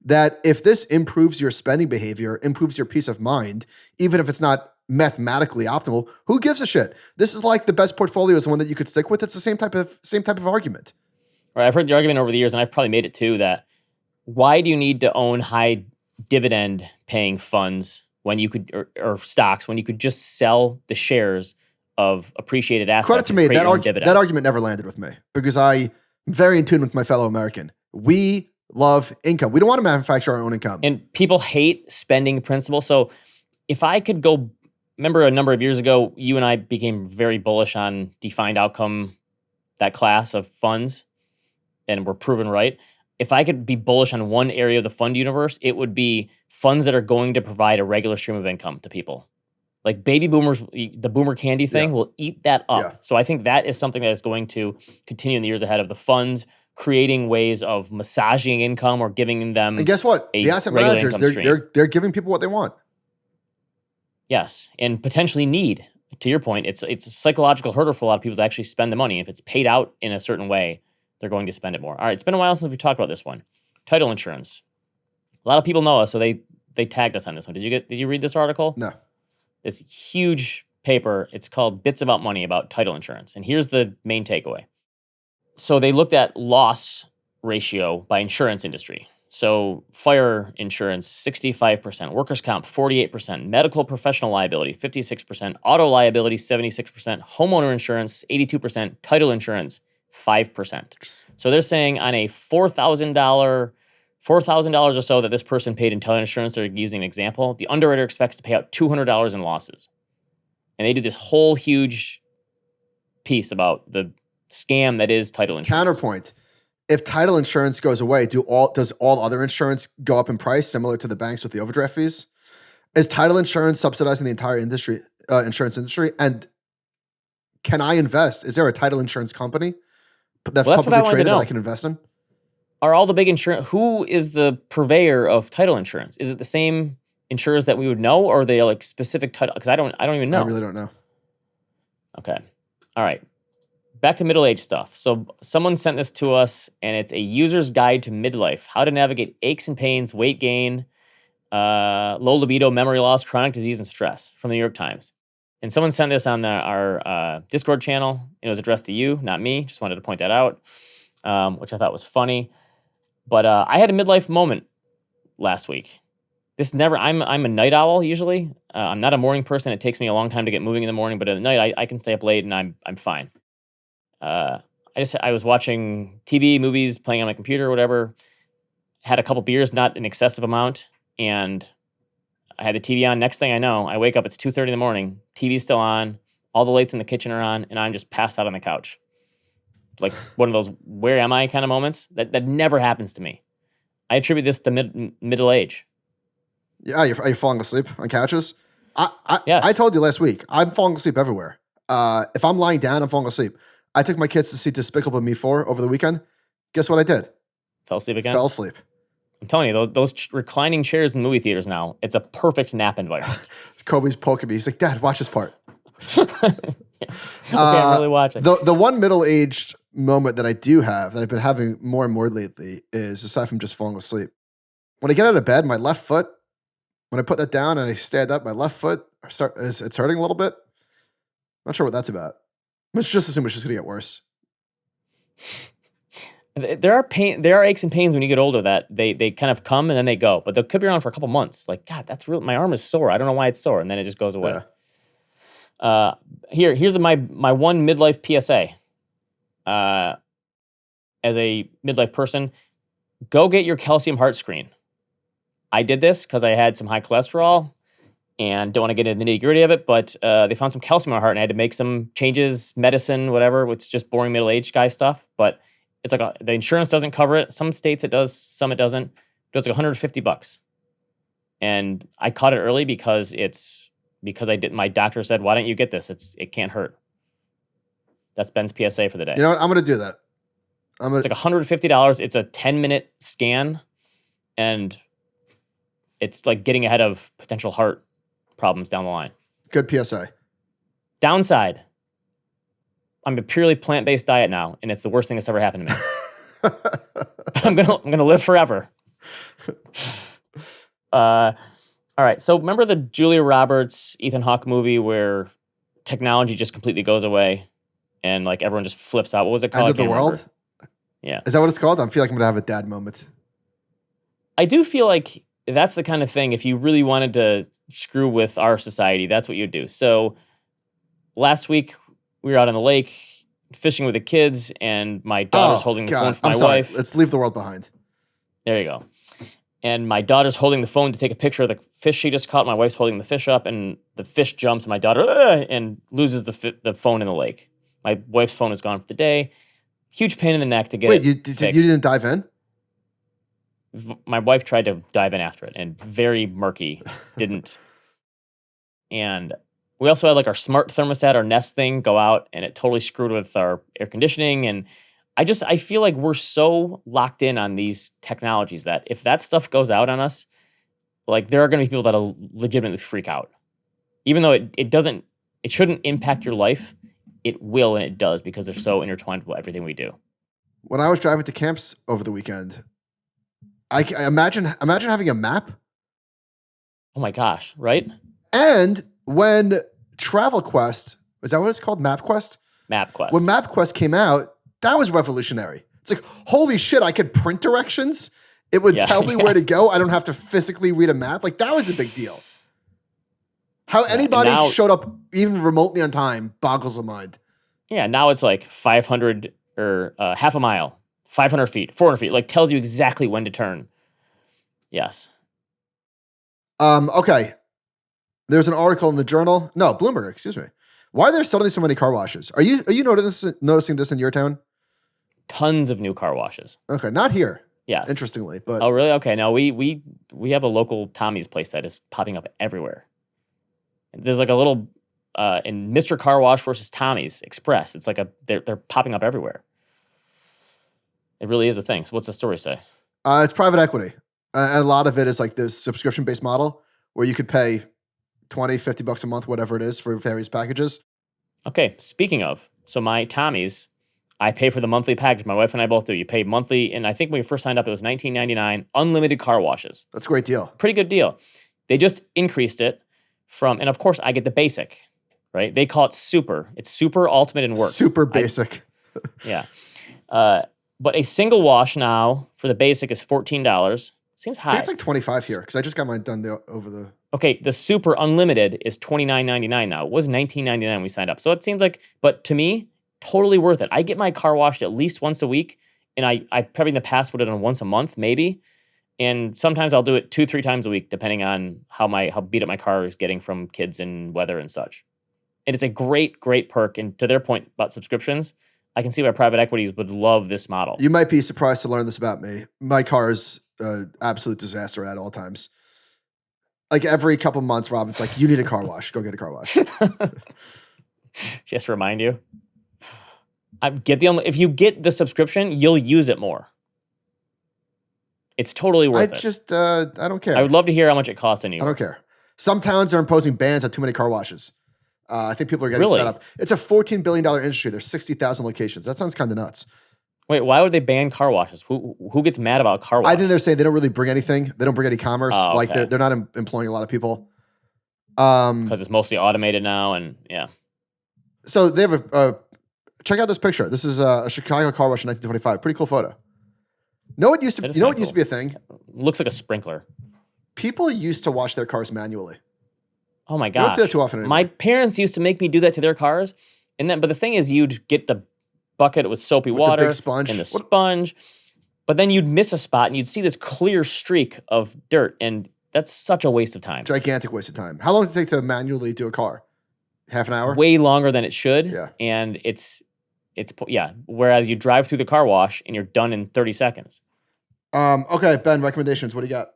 that if this improves your spending behavior, improves your peace of mind, even if it's not mathematically optimal, who gives a shit? This is like the best portfolio is the one that you could stick with. It's the same type of argument. Right, I've heard the argument over the years, and I've probably made it too, that why do you need to own high dividend paying funds when you could, or stocks, when you could just sell the shares of appreciated assets? Credit to me, that argument never landed with me because I'm very in tune with my fellow American. We love income. We don't want to manufacture our own income. And people hate spending principle. So if I could go, remember a number of years ago, you and I became very bullish on defined outcome, that class of funds, and we're proven right. If I could be bullish on one area of the fund universe, it would be funds that are going to provide a regular stream of income to people. Like baby boomers, the boomer candy thing will eat that up. Yeah. So I think that is something that is going to continue in the years ahead of the funds creating ways of massaging income or giving them. And guess what? The asset managers, they're giving people what they want. Yes, and potentially need. To your point, it's a psychological hurdle for a lot of people to actually spend the money. If it's paid out in a certain way, they're going to spend it more. All right, it's been a while since we talked about this one. Title insurance. A lot of people know us, so they tagged us on this one. Did you read this article? No. This huge paper. It's called Bits About Money about title insurance. And here's the main takeaway. So they looked at loss ratio by insurance industry. So fire insurance, 65%, workers' comp, 48%, medical professional liability, 56%, auto liability, 76%, homeowner insurance, 82%, title insurance, 5%. So they're saying on a $4,000 or so that this person paid in title insurance, they're using an example, the underwriter expects to pay out $200 in losses. And they do this whole huge piece about the scam that is title insurance. Counterpoint. If title insurance goes away, does all other insurance go up in price, similar to the banks with the overdraft fees? Is title insurance subsidizing the entire industry, insurance industry? And can I invest? Is there a title insurance company that's publicly traded that I can invest in? Are all the big insurance? Who is the purveyor of title insurance? Is it the same insurers that we would know, or are they like specific title? Because I don't even know. I really don't know. Okay, all right. Back to middle-age stuff. So someone sent this to us, and it's a user's guide to midlife: how to navigate aches and pains, weight gain, low libido, memory loss, chronic disease, and stress, from the New York Times. And someone sent this on our Discord channel. It was addressed to you, not me. Just wanted to point that out, which I thought was funny. But I had a midlife moment last week. I'm a night owl usually. I'm not a morning person. It takes me a long time to get moving in the morning, but at night I can stay up late and I'm fine. I was watching TV, movies, playing on my computer, whatever. Had a couple beers, not an excessive amount, and I had the TV on. Next thing I know, I wake up. It's 2:30 in the morning. TV's still on. All the lights in the kitchen are on, and I'm just passed out on the couch. Like one of those "where am I" kind of moments. That never happens to me. I attribute this to middle age. Yeah, are you falling asleep on couches? I Yes. told you last week, I'm falling asleep everywhere. If I'm lying down, I'm falling asleep. I took my kids to see Despicable Me 4 over the weekend. Guess what I did? Fell asleep again? Fell asleep. I'm telling you, those reclining chairs in movie theaters now, it's a perfect nap environment. Kobe's poking me. He's like, Dad, watch this part. Okay, I'm really watching. The one middle-aged moment that I do have that I've been having more and more lately is, aside from just falling asleep, when I get out of bed, my left foot, when I put that down and I stand up, my left foot it's hurting a little bit. Not sure what that's about. Let's just assume it's just gonna get worse. There are aches and pains when you get older that they kind of come and then they go, but they could be around for a couple months. Like, God, that's real. My arm is sore. I don't know why it's sore, and then it just goes away. Yeah. Here's my one midlife PSA. As a midlife person, go get your calcium heart screen. I did this because I had some high cholesterol and don't want to get into the nitty gritty of it, but they found some calcium in my heart and I had to make some changes, medicine, whatever. It's just boring middle-aged guy stuff, but it's like the insurance doesn't cover it. Some states it does, some it doesn't. It's like $150. And I caught it early because my doctor said, why don't you get this? It can't hurt. That's Ben's PSA for the day. You know what? I'm going to do that. It's like $150. It's a 10-minute scan, and it's like getting ahead of potential heart problems down the line. Good PSA. Downside, I'm a purely plant-based diet now, and it's the worst thing that's ever happened to me. But I'm gonna live forever. All right. So remember the Julia Roberts, Ethan Hawke movie where technology just completely goes away and like everyone just flips out? What was it called? End of the world? Yeah. Is that what it's called? I feel like I'm gonna have a dad moment. I do feel like that's the kind of thing, if you really wanted to screw with our society, that's what you'd do. So last week we were out on the lake fishing with the kids and my daughter's holding the phone for my wife. Let's leave the world behind. There you go. And my daughter's holding the phone to take a picture of the fish she just caught. My wife's holding the fish up and the fish jumps and my daughter and loses the phone in the lake. My wife's phone is gone for the day. Huge pain in the neck to get you didn't dive in? My wife tried to dive in after it and very murky, didn't. And we also had like our smart thermostat, our Nest thing go out and it totally screwed with our air conditioning. And I feel like we're so locked in on these technologies that if that stuff goes out on us, like there are going to be people that'll legitimately freak out. Even though it shouldn't impact your life, it will and it does because they're so intertwined with everything we do. When I was driving to camps over the weekend, I imagine having a map. Oh my gosh, right? And when TravelQuest, is that what it's called? MapQuest? MapQuest. When MapQuest came out, that was revolutionary. It's like, holy shit, I could print directions. It would tell me where to go. I don't have to physically read a map. Like, that was a big deal. How anybody showed up even remotely on time boggles the mind. Yeah, now it's like 500 or half a mile, 500 feet, 400 feet. Like, tells you exactly when to turn. Yes. Okay. There's an article in the journal. No, Bloomberg, excuse me. Why are there suddenly so many car washes? Are you noticing this in your town? Tons of new car washes. Okay, not here. Yes. Interestingly, but oh really? Okay. No, we have a local Tommy's place that is popping up everywhere. There's like a little in Mr. Car Wash versus Tommy's Express. It's like they're popping up everywhere. It really is a thing. So what's the story say? It's private equity. And a lot of it is like this subscription-based model where you could pay $20, $50 a month, whatever it is, for various packages. Okay, speaking of, so my Tommy's, I pay for the monthly package. My wife and I both do. You pay monthly, and I think when we first signed up, it was $19.99, unlimited car washes. That's a great deal. Pretty good deal. They just increased it from, and of course, I get the basic, right? They call it super. It's super, ultimate, and works. Super basic. Yeah. But a single wash now for the basic is $14. Seems high. I think it's like $25 here because I just got mine done over the... Okay, the super unlimited is $29.99 now. It was $19.99 when we signed up. So it seems like, but to me, totally worth it. I get my car washed at least once a week, and I probably in the past would have done once a month, maybe. And sometimes I'll do it 2-3 times a week, depending on how beat up my car is getting from kids and weather and such. And it's a great, great perk. And to their point about subscriptions, I can see why private equities would love this model. You might be surprised to learn this about me. My car is an absolute disaster at all times. Like every couple months, Robin's like, you need a car wash. Go get a car wash. She has to remind you. If you get the subscription, you'll use it more. It's totally worth it. I don't care. I would love to hear how much it costs in New York. I don't care. Some towns are imposing bans on too many car washes. I think people are getting fed up. It's a $14 billion industry. There's 60,000 locations. That sounds kind of nuts. Wait, why would they ban car washes? Who gets mad about car washes? I think they're saying they don't really bring anything. They don't bring any commerce. Oh, okay. Like they're not employing a lot of people. Because it's mostly automated now, and yeah. So they have check out this picture. This is a Chicago car wash in 1925. Pretty cool photo. What used to be a thing? Looks like a sprinkler. People used to wash their cars manually. Oh my gosh. You don't see that too often anymore. My parents used to make me do that to their cars. But the thing is, you'd get the bucket with soapy water the big sponge. And the sponge. But then you'd miss a spot and you'd see this clear streak of dirt. And that's such a waste of time. Gigantic waste of time. How long does it take to manually do a car? Half an hour? Way longer than it should. Yeah. And it's whereas you drive through the car wash and you're done in 30 seconds. Okay, Ben, recommendations. What do you got?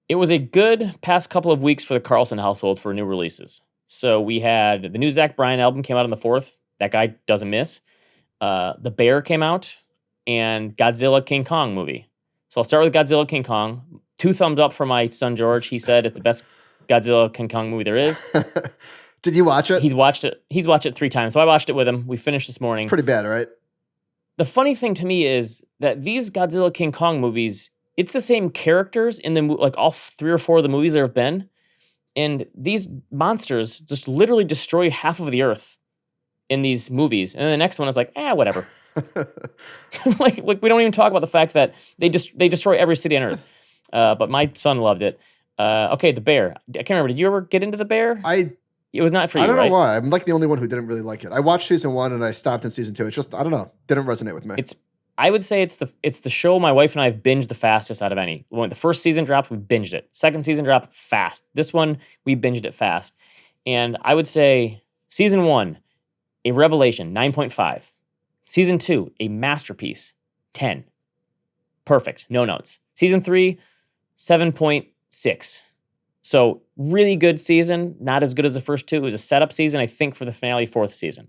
It was a good past couple of weeks for the Carlson household for new releases. So we had the new Zach Bryan album came out on the 4th. That guy doesn't miss. The Bear came out, and Godzilla King Kong movie. So I'll start with Godzilla King Kong. 2 thumbs up for my son George. He said it's the best Godzilla King Kong movie there is. Did you watch it? He's watched it 3 times. So I watched it with him. We finished this morning. It's pretty bad, right? The funny thing to me is that these Godzilla King Kong movies, it's the same characters in the like all 3 or 4 of the movies there have been, and these monsters just literally destroy half of the Earth in these movies, and then the next one is like, whatever. like we don't even talk about the fact that they destroy every city on Earth. But my son loved it. Okay, The Bear. I can't remember. Did you ever get into The Bear? It was not for you, I don't know right? why. I'm like the only one who didn't really like it. I watched season 1 and I stopped in season 2. It's just, I don't know. Didn't resonate with me. I would say it's the show my wife and I have binged the fastest out of any. When the first season dropped, we binged it. Second season dropped fast. This one, we binged it fast. And I would say season 1, a revelation, 9.5. Season 2, a masterpiece, 10. Perfect, no notes. Season 3, 7.6. So really good season, not as good as the first 2. It was a setup season, I think, for the finale 4th season.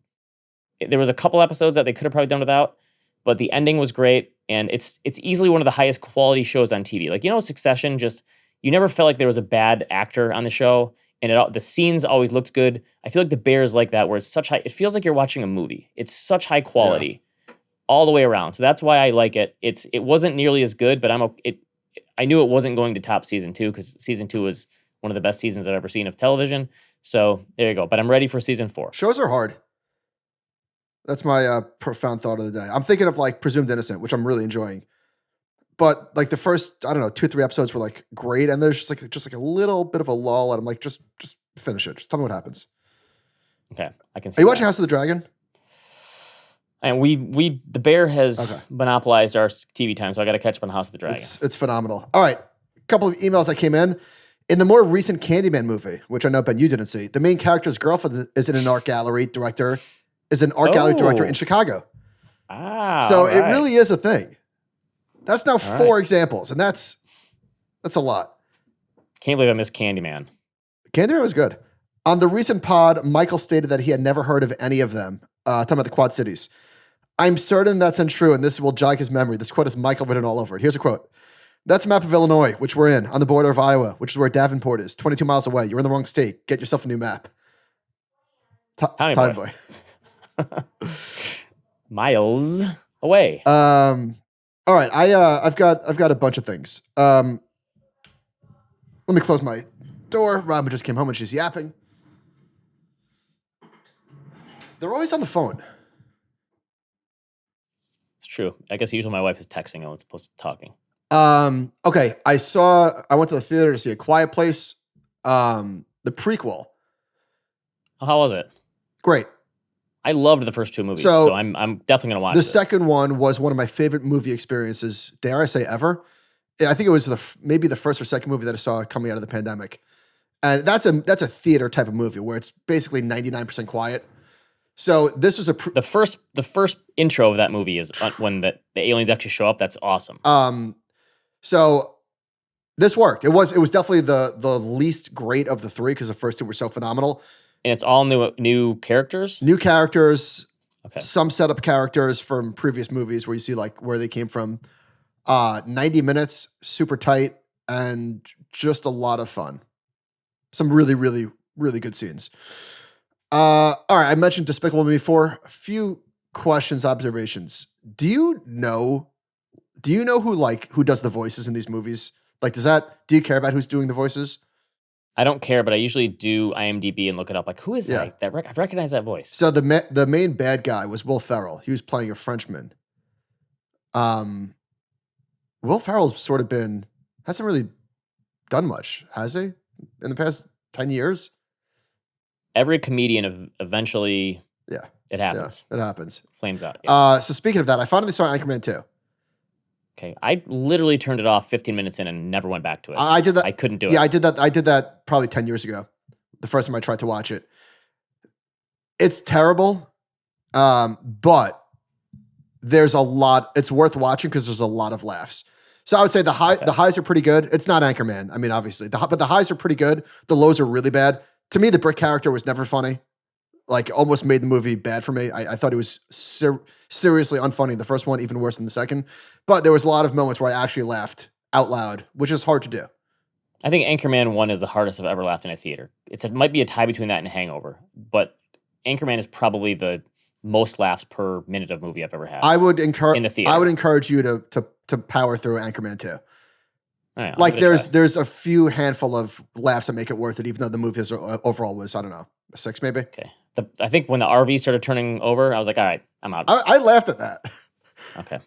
There was a couple episodes that they could have probably done without, but the ending was great, and it's easily one of the highest quality shows on TV. Like, Succession, just you never felt like there was a bad actor on the show, and the scenes always looked good. I feel like The Bear is like that, where it's such high. It feels like you're watching a movie. It's such high quality all the way around. So that's why I like it. It wasn't nearly as good, but I knew it wasn't going to top season 2 because season 2 was one of the best seasons I've ever seen of television. So there you go. But I'm ready for season 4. Shows are hard. That's my profound thought of the day. I'm thinking of like Presumed Innocent, which I'm really enjoying. But like the first, I don't know, 2 or 3 episodes were like great, and there's just like a little bit of a lull, and I'm like, just finish it. Just tell me what happens. Okay, I can see. Are you watching House of the Dragon? And The Bear has monopolized our TV time, so I got to catch up on House of the Dragon. It's phenomenal. All right, a couple of emails that came in. In the more recent Candyman movie, which I know, Ben, you didn't see, the main character's girlfriend is an art gallery director in Chicago. So it really is a thing. That's now 4 examples, and that's a lot. Can't believe I missed Candyman. Candyman was good. On the recent pod, Michael stated that he had never heard of any of them. Talking about the Quad Cities. I'm certain that's untrue, and this will jog his memory. This quote is Michael written all over it. Here's a quote. That's a map of Illinois, which we're in, on the border of Iowa, which is where Davenport is, 22 miles away. You're in the wrong state. Get yourself a new map. Tommy boy. Miles away. All right, I've got a bunch of things. Let me close my door. Robin just came home and she's yapping. They're always on the phone. It's true. I guess usually my wife is texting and it's supposed to talking. Okay, I went to the theater to see A Quiet Place, the prequel. How was it? Great. I loved the first 2 movies, so I'm definitely going to watch it. The second one was one of my favorite movie experiences, dare I say, ever. I think it was maybe the first or second movie that I saw coming out of the pandemic. And that's a theater type of movie where it's basically 99% quiet. So this was the first intro of that movie is when the aliens actually show up. That's awesome. So This worked. It was definitely the least great of the three because the first two were so phenomenal. And it's all new characters? New characters, Okay. some setup characters from previous movies where you see like where they came from. 90 minutes, super tight, and just a lot of fun. Some really, really, really good scenes. All right, I mentioned Despicable Me before. A few questions, observations. Do you know who does the voices in these movies? Like, do you care about who's doing the voices? I don't care, but I usually do IMDb and look it up. Like, who is Yeah. that? I recognize that voice. So the main bad guy was Will Ferrell. He was playing a Frenchman. Will Ferrell's sort of hasn't really done much, has he? In the past 10 years? Every comedian eventually, Yeah. it happens. Yeah, it happens. Flames out. Yeah. So speaking of that, I finally saw Anchorman 2. Okay. I literally turned it off 15 minutes in and never went back to it. I did that. I couldn't do it. Yeah, I did that. I did that probably 10 years ago. The first time I tried to watch it. It's terrible. But there's a lot. It's worth watching because there's a lot of laughs. So I would say the highs are pretty good. It's not Anchorman. I mean, obviously, but the highs are pretty good. The lows are really bad. To me, the Brick character was never funny. Like, almost made the movie bad for me. I thought it was seriously unfunny. The first one, even worse than the second. But there was a lot of moments where I actually laughed out loud, which is hard to do. I think Anchorman 1 is the hardest I've ever laughed in a theater. It might be a tie between that and Hangover, but Anchorman is probably the most laughs per minute of movie I've ever had. I would encourage in the theater. I would encourage you to power through Anchorman 2. Right, like there's a few handful of laughs that make it worth it, even though the movie overall was, I don't know, a 6 maybe. Okay. I think when the RV started turning over, I was like, all right, I'm out. I laughed at that. Okay.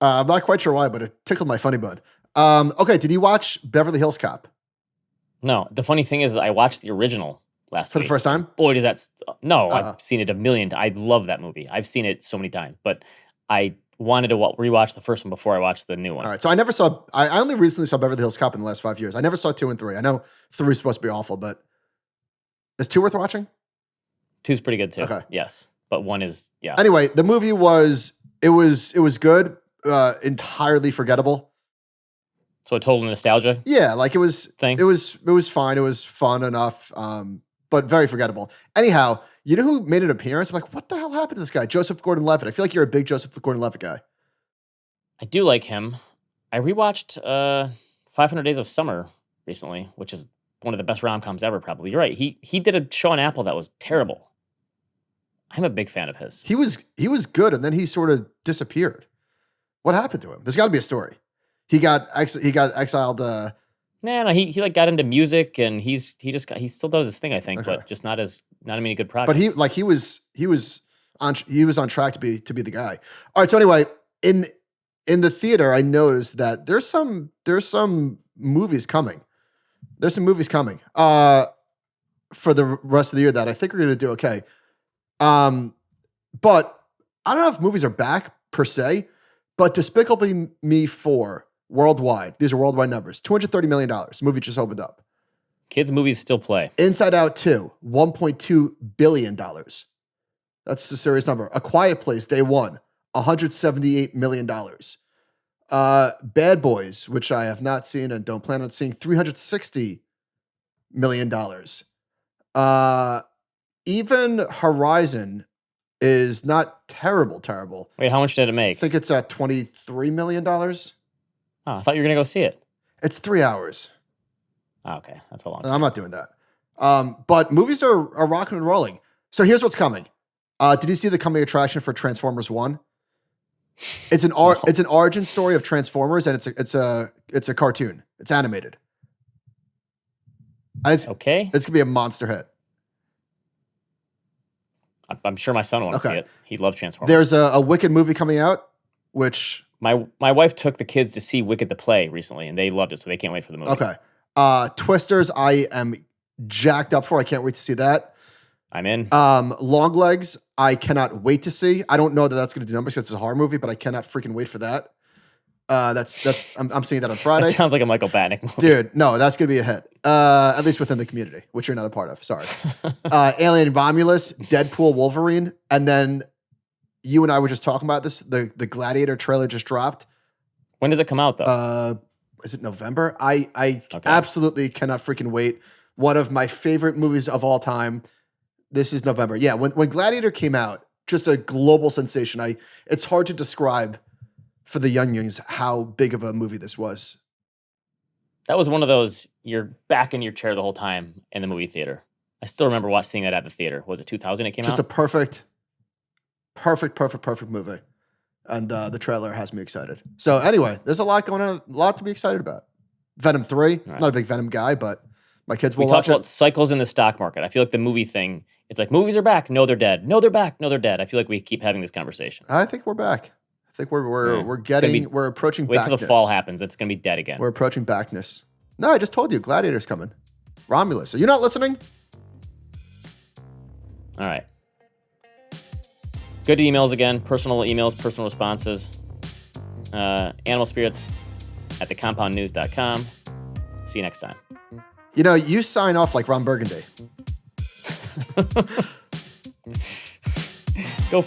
I'm not quite sure why, but it tickled my funny bone. Okay, did you watch Beverly Hills Cop? No, the funny thing is I watched the original last week. For the first time? Boy, does that... No, I've seen it a million times. I love that movie. I've seen it so many times, but I wanted to rewatch the first one before I watched the new one. All right, so I only recently saw Beverly Hills Cop in the last 5 years. I never saw 2 and 3. I know 3 is supposed to be awful, but is 2 worth watching? 2's pretty good too. Okay. Yes, but 1 is, yeah. Anyway, the movie was good, entirely forgettable. So a total nostalgia. Yeah, like it was thing. It was fine. It was fun enough, but very forgettable. Anyhow, you know who made an appearance? I'm like, what the hell happened to this guy, Joseph Gordon-Levitt? I feel like you're a big Joseph Gordon-Levitt guy. I do like him. I rewatched 500 Days of Summer recently, which is one of the best rom-coms ever. Probably, you're right. He did a show on Apple that was terrible. I'm a big fan of his. He was good, and then he sort of disappeared. What happened to him? There's got to be a story. He got exiled. No, he like got into music, and he still does his thing, I think, Okay. but just not many good projects. But he was on track to be the guy. All right. So anyway, in the theater, I noticed that there's some movies coming. There's some movies coming for the rest of the year that I think are going to do okay. But I don't know if movies are back per se, but Despicable Me 4 worldwide, these are worldwide numbers, $230 million. The movie just opened up. Kids' movies still play. Inside Out 2, $1.2 billion. That's a serious number. A Quiet Place, day one, $178 million. Bad Boys, which I have not seen and don't plan on seeing, $360 million. Even Horizon is not terrible. Wait, how much did it I make? think it's at $23 million. Oh, I thought you were going to go see it. It's 3 hours. Oh, okay, that's a long time. I'm not doing that. But movies are rocking and rolling. So here's what's coming. Did you see the coming attraction for Transformers 1? It's an it's an origin story of Transformers, and it's a cartoon. It's animated. Okay. It's gonna be a monster hit. I'm sure my son wants to see it. He loves Transformers. There's a Wicked movie coming out, which my wife took the kids to see Wicked the play recently, and they loved it, so they can't wait for the movie. Okay. Twisters, I am jacked up for. I can't wait to see that. I'm in. Longlegs, I cannot wait to see. I don't know that that's going to do numbers because it's a horror movie, but I cannot freaking wait for that. I'm seeing that on Friday. That sounds like a Michael Batnick movie. Dude, no, that's going to be a hit. At least within the community, which you're not a part of. Sorry. Alien and Romulus, Deadpool, Wolverine, and then you and I were just talking about this. The Gladiator trailer just dropped. When does it come out, though? is it November? I Okay. absolutely cannot freaking wait. One of my favorite movies of all time. This is November. Yeah, when Gladiator came out, just a global sensation. It's hard to describe for the younglings how big of a movie this was. That was one of those, you're back in your chair the whole time in the movie theater. I still remember seeing that at the theater. Was it 2000 it came Just out? a perfect movie. And the trailer has me excited. So anyway, there's a lot going on, a lot to be excited about. Venom 3, Right. not a big Venom guy, but my kids will We watch talked about it. cycles in the stock market. I feel like the movie thing, it's like movies are back. No, they're dead. No, they're back. No, they're dead. I feel like we keep having this conversation. I think we're back. I think we're we're approaching Wait backness. till the fall happens. It's going to be dead again. We're approaching backness. No, I just told you, Gladiator's coming. Romulus. Are you not listening? All right. Good emails again. Personal emails, personal responses. Animal spirits at thecompoundnews.com. See you next time. You know, you sign off like Ron Burgundy. Go